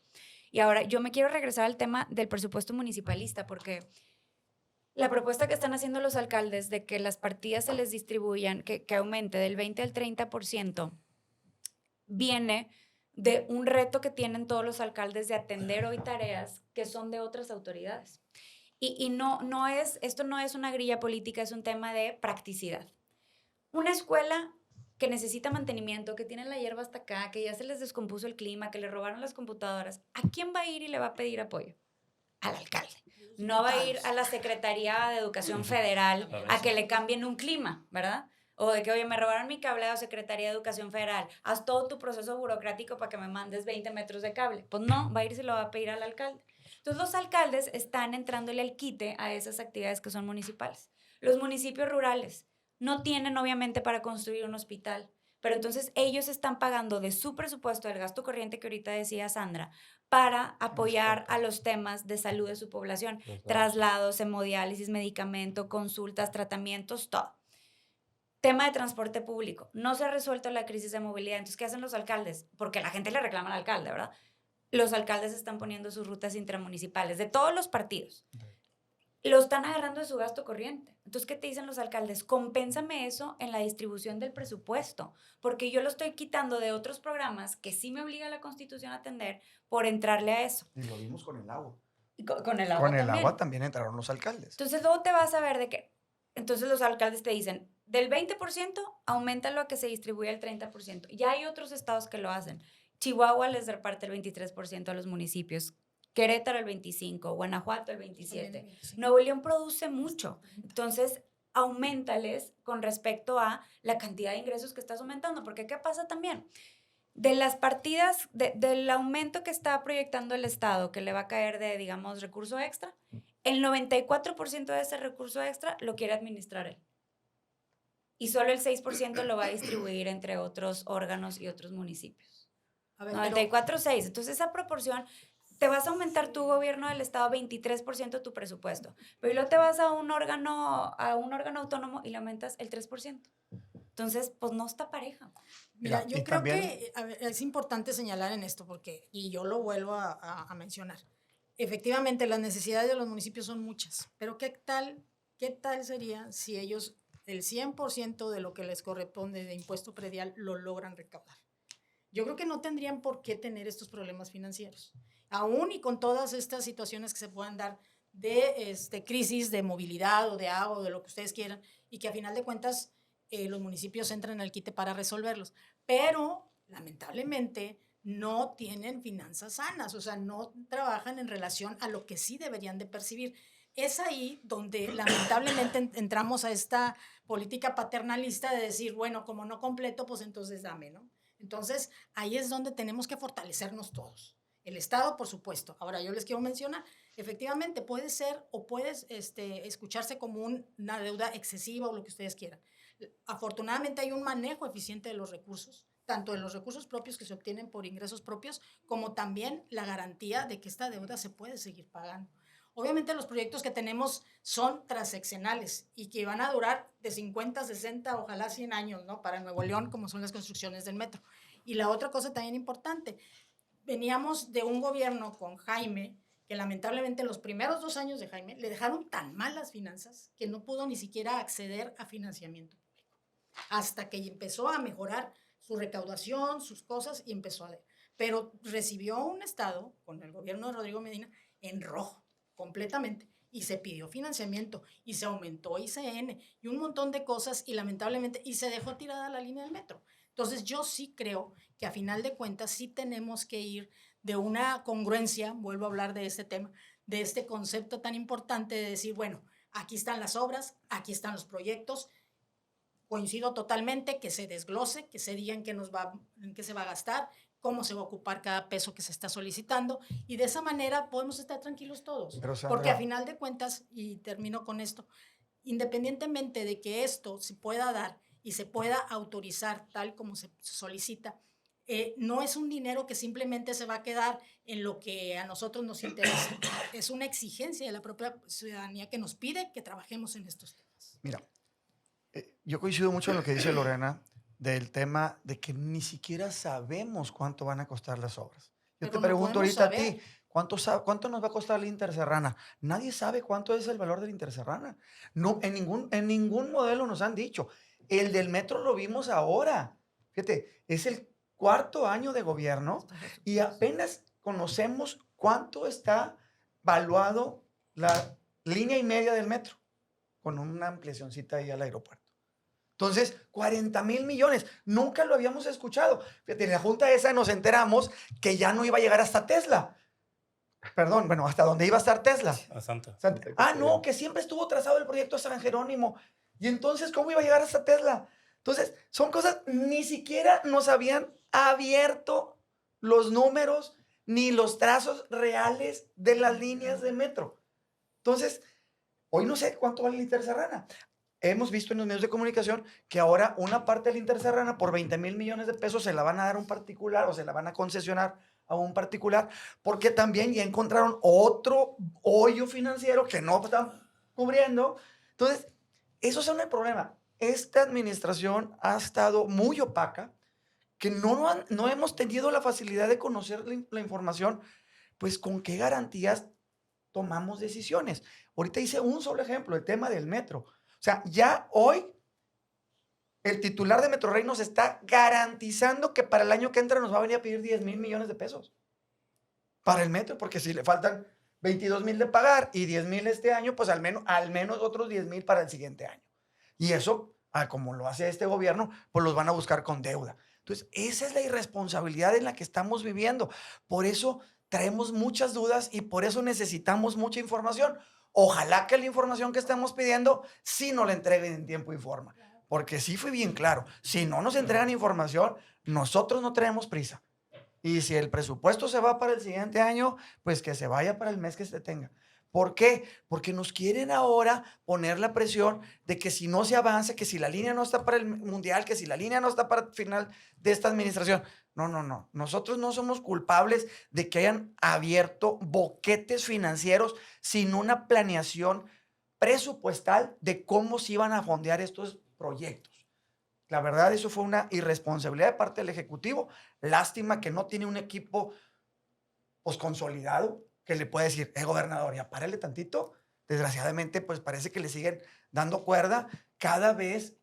Y ahora, yo me quiero regresar al tema del presupuesto municipalista, porque la propuesta que están haciendo los alcaldes de que las partidas se les distribuyan, que aumente del 20 al 30%, viene de un reto que tienen todos los alcaldes de atender hoy tareas que son de otras autoridades. Y esto no es una grilla política, es un tema de practicidad. Una escuela que necesita mantenimiento, que tiene la hierba hasta acá, que ya se les descompuso el clima, que le robaron las computadoras, ¿a quién va a ir y le va a pedir apoyo? Al alcalde. No va a ir a la Secretaría de Educación Federal a que le cambien un clima, ¿verdad? O de que, oye, me robaron mi cableado, Secretaría de Educación Federal, haz todo tu proceso burocrático para que me mandes 20 metros de cable. Pues no, va a ir y se lo va a pedir al alcalde. Entonces los alcaldes están entrándole al quite a esas actividades que son municipales. Los municipios rurales no tienen obviamente para construir un hospital, pero entonces ellos están pagando de su presupuesto, del gasto corriente que ahorita decía Sandra, para apoyar a los temas de salud de su población, traslados, hemodiálisis, medicamento, consultas, tratamientos, todo. Tema de transporte público. No se ha resuelto la crisis de movilidad. Entonces, ¿qué hacen los alcaldes? Porque la gente le reclama al alcalde, ¿verdad? Los alcaldes están poniendo sus rutas intramunicipales de todos los partidos. Lo están agarrando de su gasto corriente. Entonces, ¿qué te dicen los alcaldes? Compénsame eso en la distribución del presupuesto, porque yo lo estoy quitando de otros programas que sí me obliga la Constitución a atender por entrarle a eso. Y lo vimos con el agua. Y con el agua Con el también. agua también entraron los alcaldes. Entonces, luego te vas a ver de que... Entonces, los alcaldes te dicen, del 20%, auméntalo a que se distribuya el 30%. Ya hay otros estados que lo hacen. Chihuahua les reparte el 23% a los municipios. Querétaro el 25%, Guanajuato el 27%. Nuevo León produce mucho. Entonces, auméntales con respecto a la cantidad de ingresos que estás aumentando. Porque, ¿qué pasa también? De las partidas, del aumento que está proyectando el Estado, que le va a caer de, digamos, recurso extra, el 94% de ese recurso extra lo quiere administrar él. Y solo el 6% lo va a distribuir entre otros órganos y otros municipios. A ver, 94-6. Entonces, esa proporción, te vas a aumentar tu gobierno del Estado 23% de tu presupuesto. Pero luego te vas a un órgano autónomo y le aumentas el 3%. Entonces, pues no está pareja. Mira, yo creo que es importante señalar en esto, y yo lo vuelvo a mencionar. Efectivamente, las necesidades de los municipios son muchas, pero ¿qué tal sería si ellos el 100% de lo que les corresponde de impuesto predial lo logran recaudar? Yo creo que no tendrían por qué tener estos problemas financieros, aún y con todas estas situaciones que se puedan dar de crisis de movilidad o de agua o de lo que ustedes quieran, y que a final de cuentas los municipios entran al quite para resolverlos. Pero, lamentablemente, no tienen finanzas sanas, o sea, no trabajan en relación a lo que sí deberían de percibir. Es ahí donde lamentablemente entramos a esta política paternalista de decir, bueno, como no completo, pues entonces dame, ¿no? Entonces, ahí es donde tenemos que fortalecernos todos El Estado, por supuesto. Ahora, yo les quiero mencionar, efectivamente, puede ser o puede escucharse como una deuda excesiva o lo que ustedes quieran. Afortunadamente hay un manejo eficiente de los recursos, tanto de los recursos propios que se obtienen por ingresos propios, como también la garantía de que esta deuda se puede seguir pagando. Obviamente los proyectos que tenemos son transeccionales y que van a durar de 50, 60, ojalá 100 años, ¿no? Para Nuevo León, como son las construcciones del metro. Y la otra cosa también importante, veníamos de un gobierno con Jaime, que lamentablemente los primeros 2 años de Jaime le dejaron tan mal las finanzas que no pudo ni siquiera acceder a financiamiento público. Hasta que empezó a mejorar su recaudación, sus cosas, y empezó a... Pero recibió un estado, con el gobierno de Rodrigo Medina, en rojo, completamente. Y se pidió financiamiento, y se aumentó ICN, y un montón de cosas, y lamentablemente, y se dejó tirada la línea del metro. Entonces yo sí creo que a final de cuentas sí tenemos que ir de una congruencia, vuelvo a hablar de este tema, de este concepto tan importante de decir, bueno, aquí están las obras, aquí están los proyectos, coincido totalmente, que se desglose, que se diga en qué se va a gastar, cómo se va a ocupar cada peso que se está solicitando, y de esa manera podemos estar tranquilos todos. Pero, Sandra, porque a final de cuentas, y termino con esto, independientemente de que esto se pueda dar y se pueda autorizar tal como se solicita, no es un dinero que simplemente se va a quedar en lo que a nosotros nos interesa. Es una exigencia de la propia ciudadanía que nos pide que trabajemos en estos temas. Mira, yo coincido mucho en lo que dice Lorena del tema de que ni siquiera sabemos cuánto van a costar las obras. Yo Pero te no pregunto podemos ahorita a saber. ti, ¿cuánto nos va a costar la Interserrana? Nadie sabe cuánto es el valor de la Interserrana. No, en ningún modelo nos han dicho. El del metro lo vimos ahora. Fíjate, es el 4º año de gobierno y apenas conocemos cuánto está valuado la línea y media del metro, con una ampliacioncita ahí al aeropuerto. Entonces, 40,000 millones, nunca lo habíamos escuchado. Fíjate, en la junta esa nos enteramos que ya no iba a llegar hasta Tesla. Perdón, bueno, hasta donde iba a estar Tesla. A Santa. No, que siempre estuvo trazado el proyecto a San Jerónimo. Y entonces, ¿cómo iba a llegar hasta Tesla? Entonces, son cosas, ni siquiera nos habían abierto los números ni los trazos reales de las líneas de metro. Entonces, hoy no sé cuánto vale la Interserrana. Hemos visto en los medios de comunicación que ahora una parte de la Interserrana por 20,000 millones de pesos se la van a dar a un particular o se la van a concesionar a un particular, porque también ya encontraron otro hoyo financiero que no están cubriendo. Entonces, eso es el problema. Esta administración ha estado muy opaca, que no hemos tenido la facilidad de conocer la información, pues con qué garantías tomamos decisiones. Ahorita hice un solo ejemplo, el tema del metro. O sea, ya hoy el titular de Metrorrey nos está garantizando que para el año que entra nos va a venir a pedir 10,000 millones de pesos para el metro, porque si le faltan 22,000 de pagar y 10,000 este año, pues al menos otros 10,000 para el siguiente año. Y eso, como lo hace este gobierno, pues los van a buscar con deuda. Entonces, esa es la irresponsabilidad en la que estamos viviendo. Por eso traemos muchas dudas y por eso necesitamos mucha información. Ojalá que la información que estamos pidiendo sí nos la entreguen en tiempo y forma. Porque sí fue bien claro. Si no nos entregan información, nosotros no tenemos prisa. Y si el presupuesto se va para el siguiente año, pues que se vaya para el mes que se tenga. ¿Por qué? Porque nos quieren ahora poner la presión de que si no se avanza, que si la línea no está para el mundial, que si la línea no está para el final de esta administración. No. Nosotros no somos culpables de que hayan abierto boquetes financieros sin una planeación presupuestal de cómo se iban a fondear estos proyectos. La verdad, eso fue una irresponsabilidad de parte del Ejecutivo. Lástima que no tiene un equipo pues consolidado que le puede decir, gobernador, ya párale tantito. Desgraciadamente, pues parece que le siguen dando cuerda. Cada vez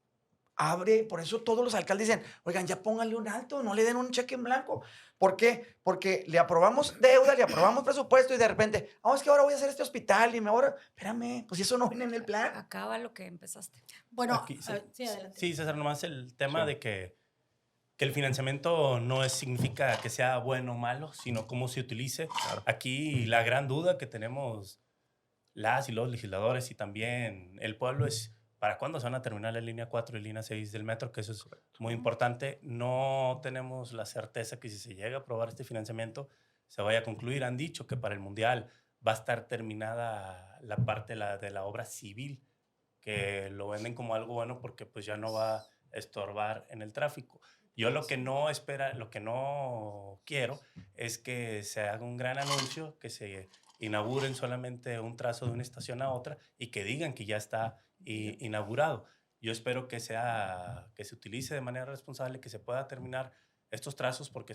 abre, por eso todos los alcaldes dicen, oigan, ya pónganle un alto, no le den un cheque en blanco. ¿Por qué? Porque le aprobamos deuda, le aprobamos presupuesto y de repente, es que ahora voy a hacer este hospital y espérame, pues eso no viene en el plan. Acaba lo que empezaste. Bueno, Aquí, sí, adelante. Sí, César, nomás el tema de que el financiamiento no significa que sea bueno o malo, sino cómo se utilice. Claro. Aquí la gran duda que tenemos las y los legisladores y también el pueblo es ¿para cuándo se van a terminar la línea 4 y línea 6 del metro? Que eso es muy importante. No tenemos la certeza que si se llega a aprobar este financiamiento, se vaya a concluir. Han dicho que para el Mundial va a estar terminada la parte de la obra civil, que lo venden como algo bueno porque pues ya no va a estorbar en el tráfico. Yo lo que no quiero es que se haga un gran anuncio, que se inauguren solamente un trazo de una estación a otra y que digan que ya está inaugurado. Yo espero que se utilice de manera responsable, que se pueda terminar estos trazos porque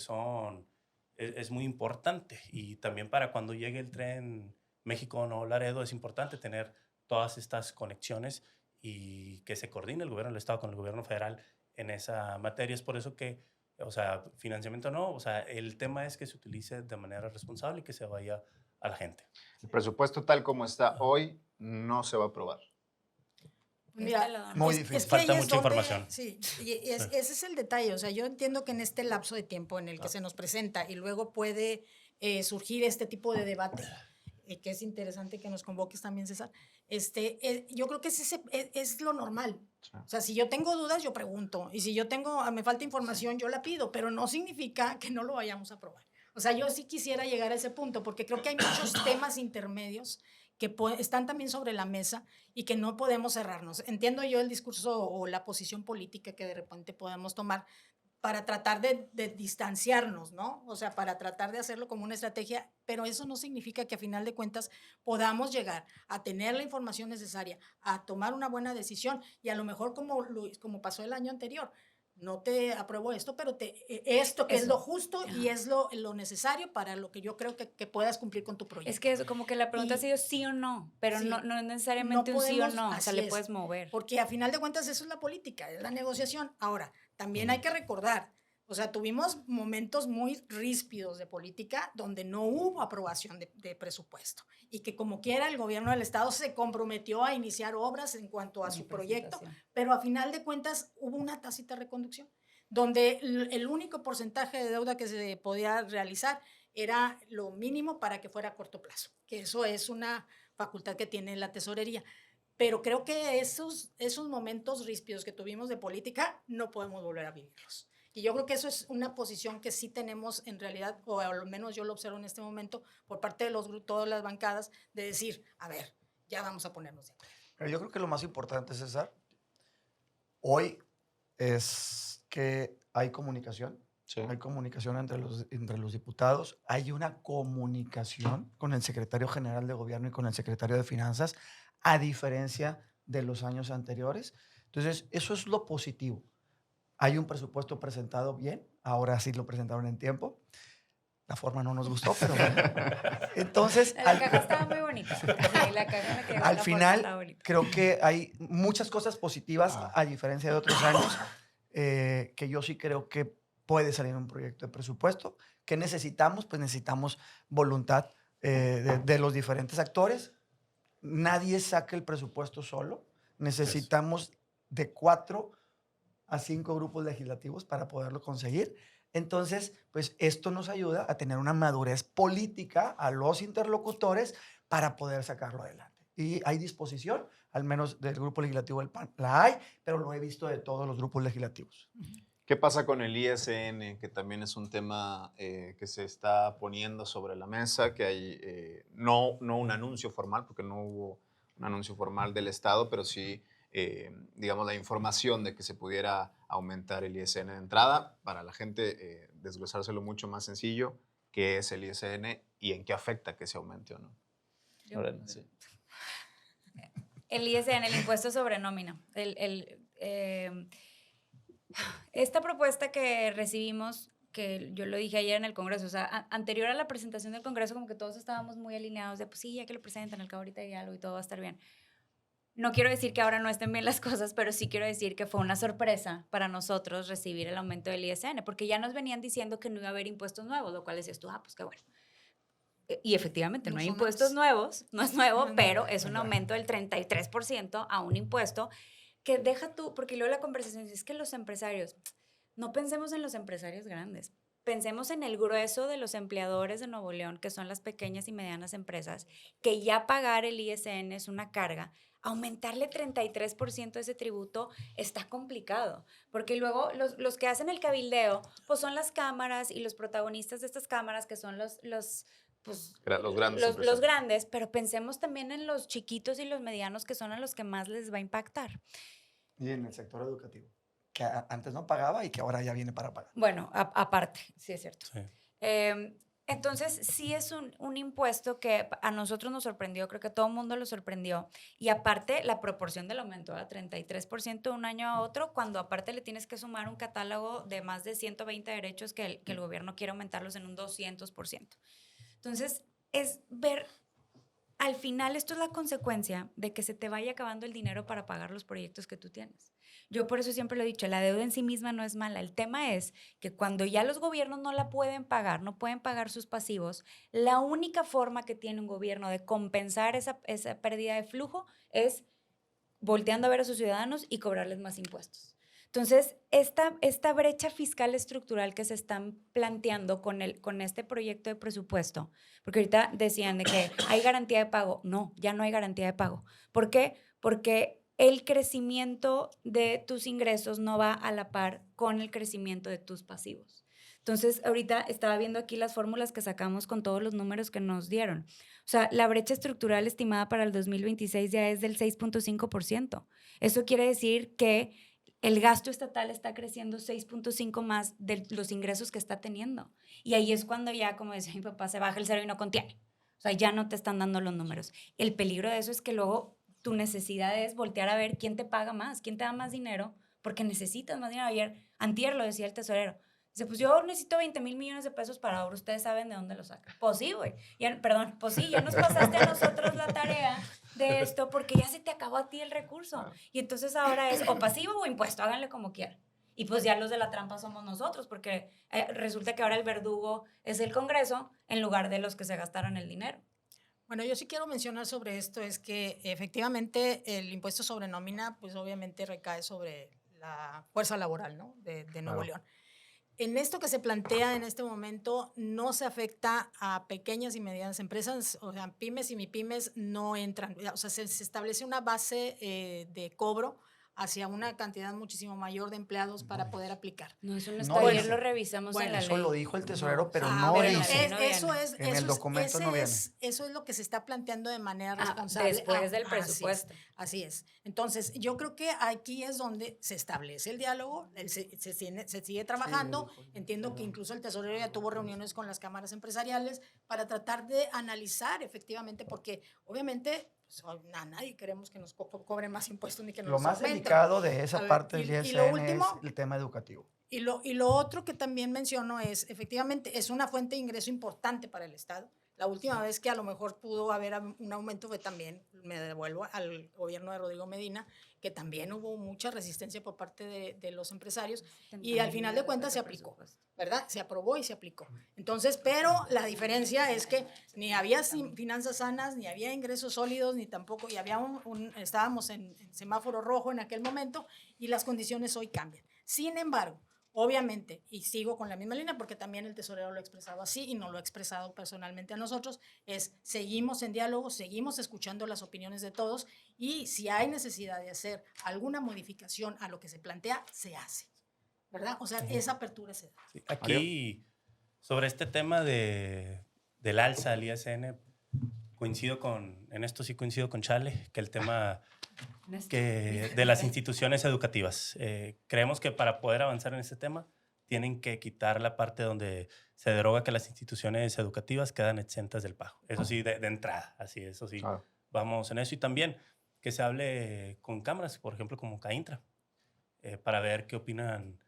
es muy importante. Y también para cuando llegue el tren México-Nuevo Laredo es importante tener todas estas conexiones y que se coordine el gobierno del Estado con el gobierno federal en esa materia. Es por eso que, o sea, financiamiento no, o sea, el tema es que se utilice de manera responsable y que se vaya a la gente. El presupuesto tal como está hoy no se va a aprobar. Mira, Muy es difícil. que ahí Falta es mucha donde- información. Sí, ese es el detalle. O sea, yo entiendo que en este lapso de tiempo en el que se nos presenta y luego puede surgir este tipo de debate, que es interesante que nos convoques también, César, yo creo que es lo normal. Sí. O sea, si yo tengo dudas, yo pregunto. Y si me falta información, yo la pido, pero no significa que no lo vayamos a aprobar. O sea, yo sí quisiera llegar a ese punto, porque creo que hay muchos temas intermedios que están también sobre la mesa y que no podemos cerrarnos. Entiendo yo el discurso o la posición política que de repente podemos tomar para tratar de distanciarnos, ¿no? O sea, para tratar de hacerlo como una estrategia, pero eso no significa que a final de cuentas podamos llegar a tener la información necesaria, a tomar una buena decisión y a lo mejor como pasó el año anterior, no te apruebo esto, pero esto que es Eso. lo justo y es lo necesario para lo que yo creo que puedas cumplir con tu proyecto. Es que eso, como que la pregunta Y- ha sido sí o no, pero sí, no necesariamente no un sí o podemos- no, o sea, así le es. puedes mover. Porque a final de cuentas eso es la política, es la negociación. Ahora, también hay que recordar, o sea, tuvimos momentos muy ríspidos de política donde no hubo aprobación de presupuesto y que como quiera el gobierno del estado se comprometió a iniciar obras en cuanto a Mi su proyecto, presentación. pero a final de cuentas hubo una tácita reconducción donde el único porcentaje de deuda que se podía realizar era lo mínimo para que fuera a corto plazo, que eso es una facultad que tiene la tesorería. Pero creo que esos momentos ríspidos que tuvimos de política no podemos volver a vivirlos. Y yo creo que eso es una posición que sí tenemos en realidad, o al menos yo lo observo en este momento, por parte de todas las bancadas, de decir, a ver, ya vamos a ponernos de acuerdo. Pero yo creo que lo más importante, César, hoy es que hay comunicación. Sí. Hay comunicación entre los diputados. Hay una comunicación con el secretario general de gobierno y con el secretario de finanzas, a diferencia de los años anteriores. Entonces, eso es lo positivo. Hay un presupuesto presentado bien. Ahora sí lo presentaron en tiempo. La forma no nos gustó, pero bueno. Entonces, La caja estaba muy bonita. Sí, la caja me quedó, al la forma final, estaba bonita. creo que hay muchas cosas positivas, a diferencia de otros años, que yo sí creo que puede salir un proyecto de presupuesto. ¿Qué necesitamos? Pues necesitamos voluntad de los diferentes actores. Nadie saca el presupuesto solo. Necesitamos de 4 a 5 grupos legislativos para poderlo conseguir. Entonces, pues esto nos ayuda a tener una madurez política a los interlocutores para poder sacarlo adelante. Y hay disposición, al menos del grupo legislativo del PAN, la hay, pero lo he visto de todos los grupos legislativos. ¿Qué pasa con el ISN? Que también es un tema que se está poniendo sobre la mesa, que hay no un anuncio formal, porque no hubo un anuncio formal del Estado, pero sí, digamos, la información de que se pudiera aumentar el ISN de entrada. Para la gente, desglosárselo mucho más sencillo, qué es el ISN y en qué afecta que se aumente o no. Lorena, sí. El ISN, el impuesto sobre nómina. Esta propuesta que recibimos, que yo lo dije ayer en el Congreso, o sea, anterior a la presentación del Congreso, como que todos estábamos muy alineados de, pues sí, ya que lo presentan, al cabo ahorita hay algo y todo va a estar bien. No quiero decir que ahora no estén bien las cosas, pero sí quiero decir que fue una sorpresa para nosotros recibir el aumento del ISN, porque ya nos venían diciendo que no iba a haber impuestos nuevos, lo cual decías tú, pues qué bueno. Y efectivamente, no hay son impuestos nuevos, no es nuevo, No, pero es un aumento del 33% a un impuesto que deja tú, porque luego la conversación es que los empresarios, no pensemos en los empresarios grandes, pensemos en el grueso de los empleadores de Nuevo León, que son las pequeñas y medianas empresas, que ya pagar el ISN es una carga. aumentarle 33% ese tributo está complicado, porque luego los que hacen el cabildeo, pues son las cámaras y los protagonistas de estas cámaras, que son pues, Los grandes los empresarios. grandes, pero pensemos también en los chiquitos y los medianos, que son a los que más les va a impactar. Y en el sector educativo, que antes no pagaba y que ahora ya viene para pagar. Bueno, aparte, sí es cierto. Sí. Entonces, sí es un impuesto que a nosotros nos sorprendió, creo que a todo el mundo lo sorprendió. Y aparte, la proporción del aumento a 33% de un año a otro, cuando aparte le tienes que sumar un catálogo de más de 120 derechos que el gobierno quiere aumentarlos en un 200%. Entonces, es ver, al final esto es la consecuencia de que se te vaya acabando el dinero para pagar los proyectos que tú tienes. Yo por eso siempre lo he dicho, la deuda en sí misma no es mala. El tema es que cuando ya los gobiernos no la pueden pagar, no pueden pagar sus pasivos, la única forma que tiene un gobierno de compensar esa pérdida de flujo es volteando a ver a sus ciudadanos y cobrarles más impuestos. Entonces, esta brecha fiscal estructural que se están planteando con este proyecto de presupuesto, porque ahorita decían de que hay garantía de pago. No, ya no hay garantía de pago. ¿Por qué? Porque el crecimiento de tus ingresos no va a la par con el crecimiento de tus pasivos. Entonces, ahorita estaba viendo aquí las fórmulas que sacamos con todos los números que nos dieron. O sea, la brecha estructural estimada para el 2026 ya es del 6.5%. Eso quiere decir que el gasto estatal está creciendo 6.5 más de los ingresos que está teniendo. Y ahí es cuando ya, como decía mi papá, se baja el cero y no contiene. O sea, ya no te están dando los números. El peligro de eso es que luego tu necesidad es voltear a ver quién te paga más, quién te da más dinero, porque necesitas más dinero. Antier lo decía el tesorero. Dice, pues yo necesito 20 mil millones de pesos para ahora. Ustedes saben de dónde los sacan. Pues sí, güey. Perdón, pues sí, ya nos pasaste a nosotros la tarea de esto porque ya se te acabó a ti el recurso. Y entonces ahora es o pasivo o impuesto, háganle como quieran. Y pues ya los de la trampa somos nosotros, porque resulta que ahora el verdugo es el Congreso en lugar de los que se gastaron el dinero. Bueno, yo sí quiero mencionar sobre esto, es que efectivamente el impuesto sobre nómina, pues obviamente recae sobre la fuerza laboral, ¿no? de Nuevo León. En esto que se plantea en este momento no se afecta a pequeñas y medianas empresas, o sea, pymes y mipymes no entran, o sea, se establece una base de cobro hacia una cantidad muchísimo mayor de empleados para poder aplicar. No, eso no No está. dice. Ayer lo revisamos Bueno, en la ley. Eso lo dijo el tesorero, pero no pero en la dice. ley no viene. En el documento no viene. Eso es lo que se está planteando de manera responsable. Después del presupuesto. Así es. Entonces, yo creo que aquí es donde se establece el diálogo, se sigue trabajando. Entiendo que incluso el tesorero ya tuvo reuniones con las cámaras empresariales para tratar de analizar efectivamente, porque obviamente pues, a nadie queremos que nos cobren más impuestos ni que nos Lo más aumenten. delicado de esa parte del y ISN lo último, es el tema educativo. Y lo otro que también menciono es, efectivamente, es una fuente de ingreso importante para el Estado. La última vez que a lo mejor pudo haber un aumento fue también, me devuelvo al gobierno de Rodrigo Medina, que también hubo mucha resistencia por parte de los empresarios y al final de cuentas se aplicó, ¿verdad? Se aprobó y se aplicó. Entonces, pero la diferencia es que ni había finanzas sanas, ni había ingresos sólidos, ni tampoco, y había estábamos en semáforo rojo en aquel momento y las condiciones hoy cambian. Sin embargo, obviamente, y sigo con la misma línea porque también el tesorero lo ha expresado así y nos lo ha expresado personalmente a nosotros, seguimos en diálogo, seguimos escuchando las opiniones de todos y si hay necesidad de hacer alguna modificación a lo que se plantea, se hace, ¿verdad? O sea, esa apertura se da. Sí, aquí, sobre este tema del alza al ISN, en esto sí coincido con Chale, que el tema de las instituciones educativas. Creemos que para poder avanzar en este tema tienen que quitar la parte donde se deroga que las instituciones educativas quedan exentas del pago. Eso sí, de entrada, así, eso sí, vamos en eso. Y también que se hable con cámaras, por ejemplo, como CAINTRA, para ver qué opinan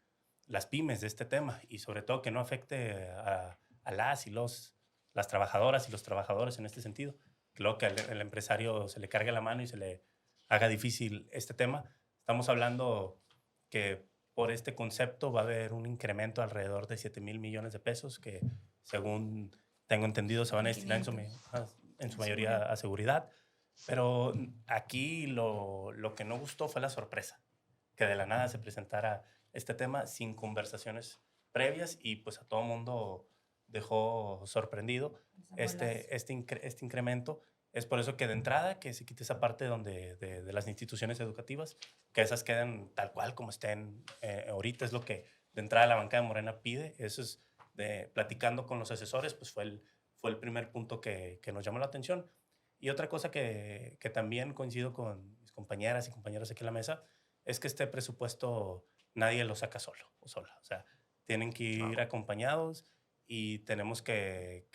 las pymes de este tema y sobre todo que no afecte a las trabajadoras y los trabajadores en este sentido. Que luego que al empresario se le cargue la mano y se le haga difícil este tema. Estamos hablando que por este concepto va a haber un incremento alrededor de 7 mil millones de pesos que, según tengo entendido, se van a destinar en su mayoría a seguridad. Pero aquí lo que no gustó fue la sorpresa, que de la nada se presentara este tema sin conversaciones previas y pues a todo mundo dejó sorprendido este incremento Es por eso que de entrada que se quite esa parte de las instituciones educativas, que esas queden tal cual como estén ahorita, es lo que de entrada la bancada de Morena pide. Eso es platicando con los asesores, pues fue el primer punto que nos llamó la atención. Y otra cosa que también coincido con mis compañeras y compañeros aquí en la mesa, es que este presupuesto nadie lo saca solo o sola. O sea, tienen que ir acompañados y tenemos que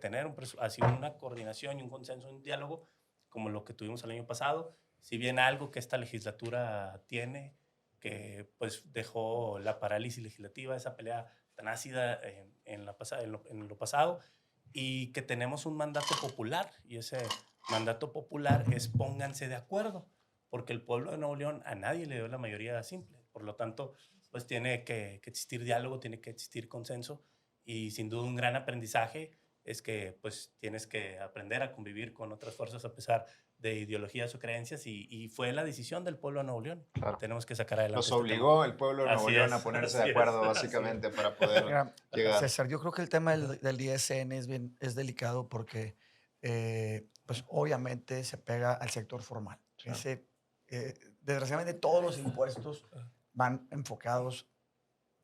tener así una coordinación y un consenso, un diálogo, como lo que tuvimos el año pasado. Si bien algo que esta legislatura tiene, que pues dejó la parálisis legislativa, esa pelea tan ácida en lo pasado, y que tenemos un mandato popular, y ese mandato popular es pónganse de acuerdo, porque el pueblo de Nuevo León a nadie le dio la mayoría simple. Por lo tanto, pues tiene que existir diálogo, tiene que existir consenso, y sin duda un gran aprendizaje es que pues tienes que aprender a convivir con otras fuerzas a pesar de ideologías o creencias, y fue la decisión del pueblo de Nuevo León. Claro. Tenemos que sacar adelante Los este obligó tema. el pueblo de Nuevo Así León es, a ponerse así de acuerdo, es, básicamente, para poder Mira, llegar. César, yo creo que el tema del ISN es delicado porque, pues obviamente se pega al sector formal. Claro. Desgraciadamente todos los impuestos van enfocados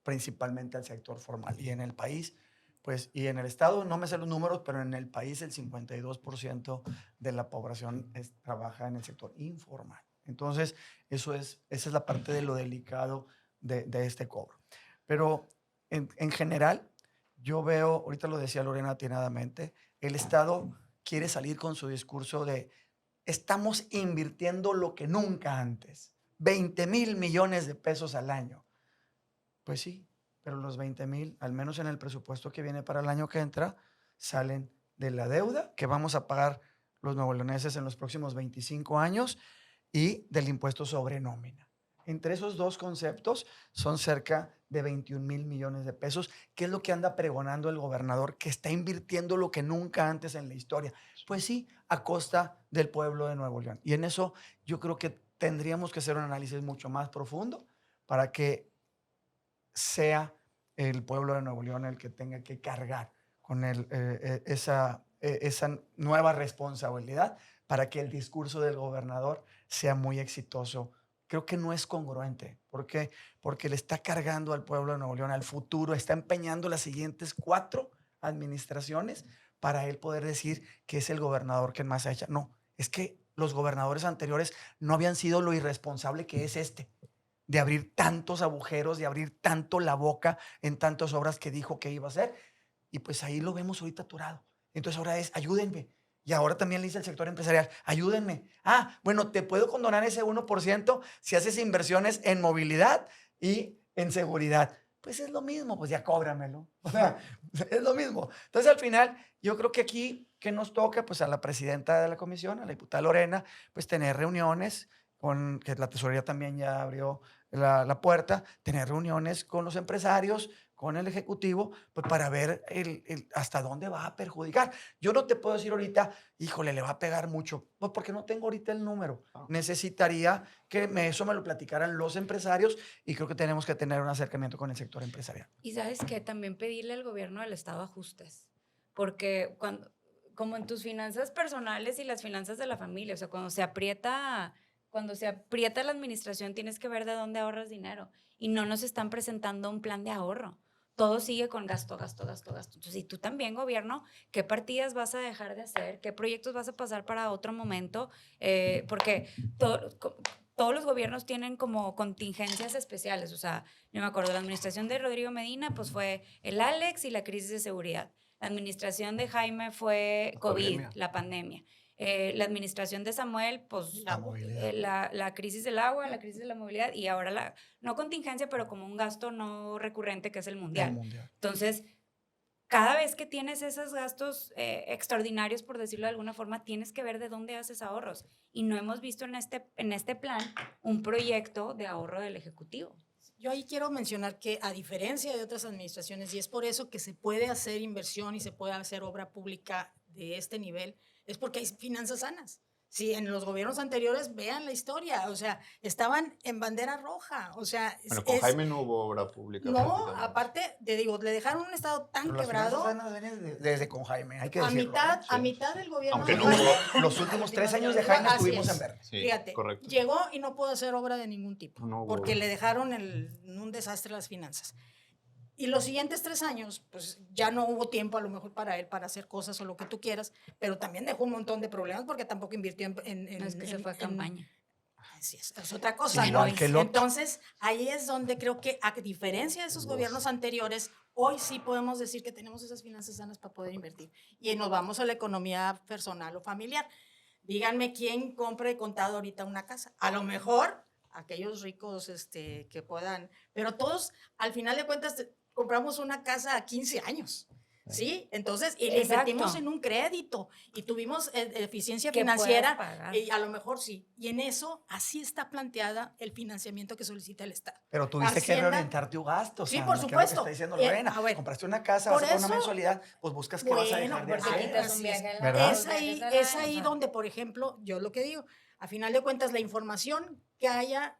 principalmente al sector formal. Y en el país, pues, y en el estado, no me sé los números, pero en el país el 52% de la población trabaja en el sector informal. Entonces, esa es la parte de lo delicado de este cobro. Pero en general, yo veo, ahorita lo decía Lorena atinadamente, el Estado quiere salir con su discurso de estamos invirtiendo lo que nunca antes, 20,000 millones de pesos al año. Pues sí, pero los 20,000, al menos en el presupuesto que viene para el año que entra, salen de la deuda que vamos a pagar los nuevoleoneses en los próximos 25 años y del impuesto sobre nómina. Entre esos dos conceptos son cerca de 21,000 millones de pesos, que es lo que anda pregonando el gobernador, que está invirtiendo lo que nunca antes en la historia. Pues sí, a costa del pueblo de Nuevo León. Y en eso yo creo que tendríamos que hacer un análisis mucho más profundo para que sea el pueblo de Nuevo León el que tenga que cargar con esa nueva responsabilidad para que el discurso del gobernador sea muy exitoso. Creo que no es congruente. ¿Por qué? Porque le está cargando al pueblo de Nuevo León, al futuro, está empeñando las siguientes 4 administraciones para él poder decir que es el gobernador que más ha hecho. No, es que los gobernadores anteriores no habían sido lo irresponsable que es de abrir tantos agujeros, de abrir tanto la boca en tantas obras que dijo que iba a hacer. Y pues ahí lo vemos ahorita atorado. Entonces ahora es, ayúdenme. Y ahora también le dice al sector empresarial, ayúdenme. Ah, bueno, te puedo condonar ese 1% si haces inversiones en movilidad y en seguridad. Pues es lo mismo, pues ya cóbramelo. O sea, es lo mismo. Entonces al final, yo creo que aquí, que nos toca? Pues a la presidenta de la comisión, a la diputada Lorena, pues tener reuniones que la tesorería también ya abrió la puerta, tener reuniones con los empresarios, con el ejecutivo, pues para ver hasta dónde va a perjudicar. Yo no te puedo decir ahorita, híjole, le va a pegar mucho, pues porque no tengo ahorita el número. Necesitaría que eso me lo platicaran los empresarios y creo que tenemos que tener un acercamiento con el sector empresarial. Y sabes que también pedirle al gobierno del estado ajustes, porque como en tus finanzas personales y las finanzas de la familia, o sea, cuando se aprieta la administración tienes que ver de dónde ahorras dinero y no nos están presentando un plan de ahorro. Todo sigue con gasto, gasto, gasto, gasto. Entonces, y tú también, gobierno, ¿qué partidas vas a dejar de hacer? ¿Qué proyectos vas a pasar para otro momento? Porque todos los gobiernos tienen como contingencias especiales. O sea, yo me acuerdo, la administración de Rodrigo Medina, pues fue el Alex y la crisis de seguridad. La administración de Jaime fue COVID, la pandemia. La administración de Samuel, pues la crisis del agua, la crisis de la movilidad y ahora no contingencia, pero como un gasto no recurrente que es el mundial. Entonces, cada vez que tienes esos gastos extraordinarios, por decirlo de alguna forma, tienes que ver de dónde haces ahorros. Y no hemos visto en este plan un proyecto de ahorro del Ejecutivo. Yo ahí quiero mencionar que a diferencia de otras administraciones, y es por eso que se puede hacer inversión y se puede hacer obra pública de este nivel, es porque hay finanzas sanas. Sí, en los gobiernos anteriores, vean la historia, o sea, estaban en bandera roja, o sea, Bueno, con Jaime no hubo obra pública. no, prácticamente. aparte, te digo, le dejaron un estado tan Pero las quebrado, finanzas sanas vienen desde con Jaime, hay que a decirlo. mitad, ¿eh? a mitad del gobierno Aunque de no Jaime, hubo- Los últimos 3 años de Jaime Así estuvimos es. en verde. Sí, Fíjate, correcto. llegó y no pudo hacer obra de ningún tipo, No hubo porque obra. le dejaron en un desastre las finanzas. Y los siguientes 3 años, pues ya no hubo tiempo a lo mejor para él para hacer cosas o lo que tú quieras, pero también dejó un montón de problemas porque tampoco invirtió No es que se fue a campaña. Así es otra cosa, Igual ¿no? que el otro. Entonces, ahí es donde creo que, a diferencia de esos gobiernos anteriores, hoy sí podemos decir que tenemos esas finanzas sanas para poder invertir. Y nos vamos a la economía personal o familiar. Díganme quién compra de contado ahorita una casa. A lo mejor aquellos ricos que puedan, pero todos, al final de cuentas, compramos una casa a 15 años. ¿Sí? Entonces, y le Exacto. invertimos en un crédito y tuvimos eficiencia Que financiera puedas pagar. y a lo mejor sí. Y en eso, así está planteada el financiamiento que solicita el Estado. Pero tuviste que Hacienda- reorientar tu gasto. Sí, Sandra, por que es lo que supuesto. está diciendo Lorena. A ver, compraste una casa, por vas a pagar una eso- mensualidad, pues buscas qué vas a dejar de porque hacer. quitas un así viaje es. al ¿Verdad? año, Es ahí, viajes al es año, ahí o sea. donde, por ejemplo, yo lo que digo, a final de cuentas, la información que haya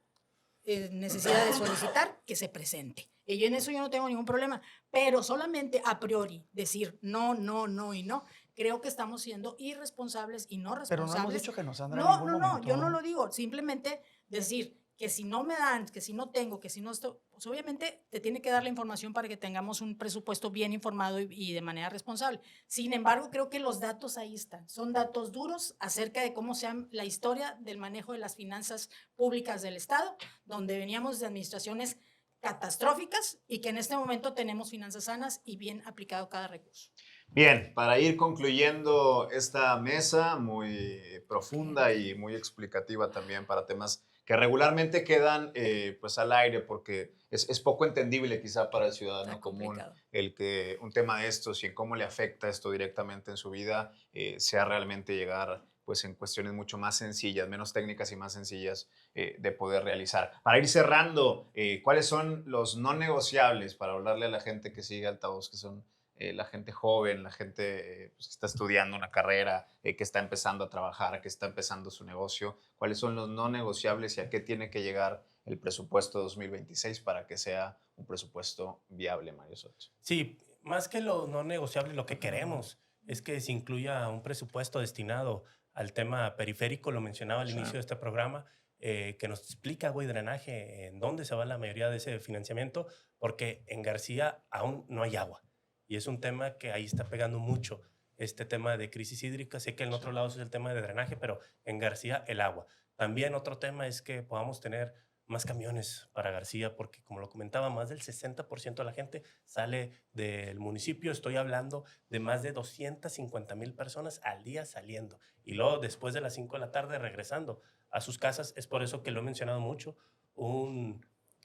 necesidad de solicitar, que se presente. Y yo en eso yo no tengo ningún problema, pero solamente a priori decir no, no, no y no, creo que estamos siendo irresponsables y no Pero responsables. no hemos dicho que nos Sandra en No, ningún no, no, momento. yo no lo digo, simplemente decir que si no me dan, que si no tengo, que si no estoy, pues obviamente te tiene que dar la información para que tengamos un presupuesto bien informado y de manera responsable. Sin embargo, creo que los datos ahí están, son datos duros acerca de cómo sea la historia del manejo de las finanzas públicas del Estado, donde veníamos de administraciones catastróficas y que en este momento tenemos finanzas sanas y bien aplicado cada recurso. Bien, para ir concluyendo esta mesa muy profunda y muy explicativa también para temas que regularmente quedan pues al aire porque es poco entendible quizá para el ciudadano Está común complicado. el que un tema de estos y en cómo le afecta esto directamente en su vida sea realmente llegar pues en cuestiones mucho más sencillas, menos técnicas y más sencillas de poder realizar. Para ir cerrando, ¿cuáles son los no negociables para hablarle a la gente que sigue Altavoz, que son la gente joven, la gente pues, que está estudiando una carrera, que está empezando a trabajar, que está empezando su negocio? ¿Cuáles son los no negociables y a qué tiene que llegar el presupuesto 2026 para que sea un presupuesto viable, Mario Soto? Sí, más que lo no negociable, lo que queremos es que se incluya un presupuesto destinado al tema periférico, lo mencionaba al Sí. inicio de este programa, que nos explica agua y drenaje, en dónde se va la mayoría de ese financiamiento, porque en García aún no hay agua. Y es un tema que ahí está pegando mucho, este tema de crisis hídrica. Sé que en otros lados es el tema de drenaje, pero en García el agua. También otro tema es que podamos tener más camiones para García, porque como lo comentaba, más del 60% de la gente sale del municipio. Estoy hablando de más de 250,000 personas al día saliendo y luego después de las 5 de la tarde regresando a sus casas. Es por eso que lo he mencionado mucho, un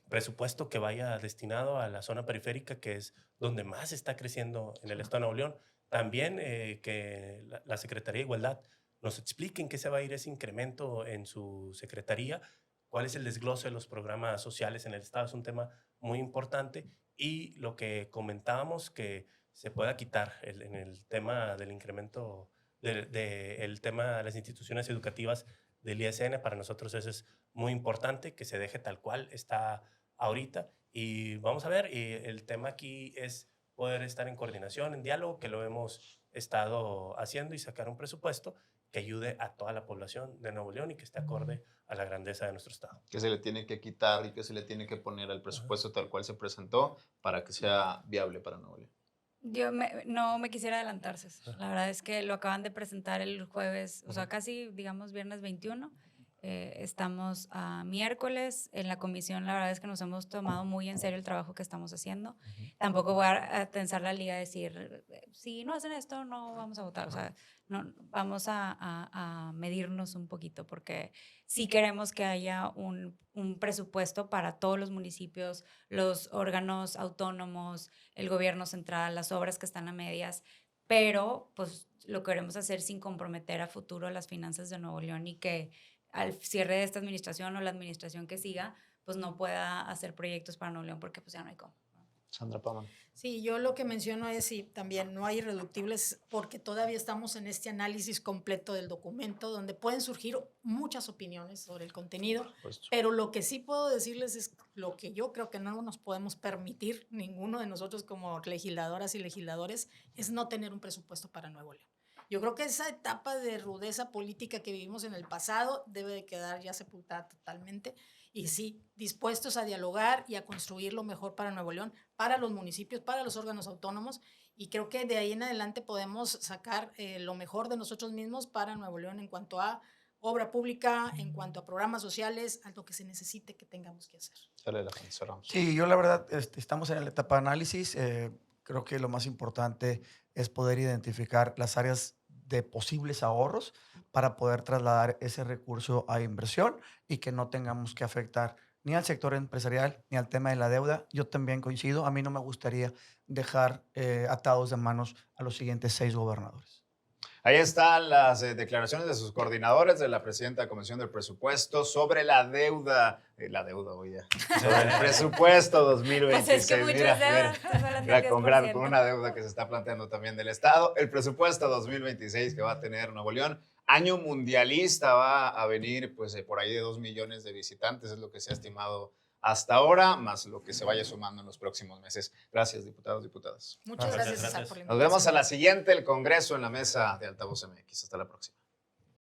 presupuesto que vaya destinado a la zona periférica, que es donde más está creciendo en el estado de Nuevo León. También que la Secretaría de Igualdad nos explique en qué se va a ir ese incremento en su secretaría, cuál es el desglose de los programas sociales en el estado. Es un tema muy importante. Y lo que comentábamos, que se pueda quitar en el tema del incremento el tema de las instituciones educativas del ISN. Para nosotros eso es muy importante, que se deje tal cual está ahorita. Y vamos a ver, y el tema aquí es poder estar en coordinación, en diálogo, que lo hemos estado haciendo, y sacar un presupuesto que ayude a toda la población de Nuevo León y que esté acorde a la grandeza de nuestro estado. ¿Qué se le tiene que quitar y qué se le tiene que poner al presupuesto tal cual se presentó para que sea viable para Nuevo León? No me quisiera adelantar, César. La verdad es que lo acaban de presentar el jueves, o sea, casi, digamos, viernes 21. Estamos a miércoles en la comisión. La verdad es que nos hemos tomado muy en serio el trabajo que estamos haciendo. Tampoco voy a tensar la liga a decir, si no hacen esto, no vamos a votar. O sea, no, vamos a medirnos un poquito, porque sí queremos que haya un presupuesto para todos los municipios, los órganos autónomos, el gobierno central, las obras que están a medias, pero pues lo queremos hacer sin comprometer a futuro las finanzas de Nuevo León, y que al cierre de esta administración o la administración que siga, pues no pueda hacer proyectos para Nuevo León, porque pues ya no hay cómo. Sandra Paman. Sí, yo lo que menciono es sí, también no hay irreductibles porque todavía estamos en este análisis completo del documento donde pueden surgir muchas opiniones sobre el contenido, pero lo que sí puedo decirles es lo que yo creo que no nos podemos permitir ninguno de nosotros como legisladoras y legisladores es no tener un presupuesto para Nuevo León. Yo creo que esa etapa de rudeza política que vivimos en el pasado debe de quedar ya sepultada totalmente y sí, dispuestos a dialogar y a construir lo mejor para Nuevo León, para los municipios, para los órganos autónomos y creo que de ahí en adelante podemos sacar lo mejor de nosotros mismos para Nuevo León en cuanto a obra pública, en cuanto a programas sociales, a lo que se necesite que tengamos que hacer. Sí, yo la verdad, estamos en la etapa de análisis. Creo que lo más importante es poder identificar las áreas de posibles ahorros para poder trasladar ese recurso a inversión y que no tengamos que afectar ni al sector empresarial ni al tema de la deuda. Yo también coincido. A mí no me gustaría dejar atados de manos a los siguientes 6 gobernadores. Ahí están las declaraciones de sus coordinadores, de la presidenta de Comisión del Presupuesto, sobre la deuda, oye, sobre el presupuesto 2026. Pues es que muchas deudas. Con una deuda que se está planteando también del Estado. El presupuesto 2026 que va a tener Nuevo León. Año mundialista, va a venir pues por ahí de 2 millones de visitantes, es lo que se ha estimado hasta ahora, más lo que se vaya sumando en los próximos meses. Gracias, diputados, diputadas. Muchas gracias, César, por la Nos vemos a invitación. la siguiente, el Congreso en la mesa de Altavoz MX. Hasta la próxima.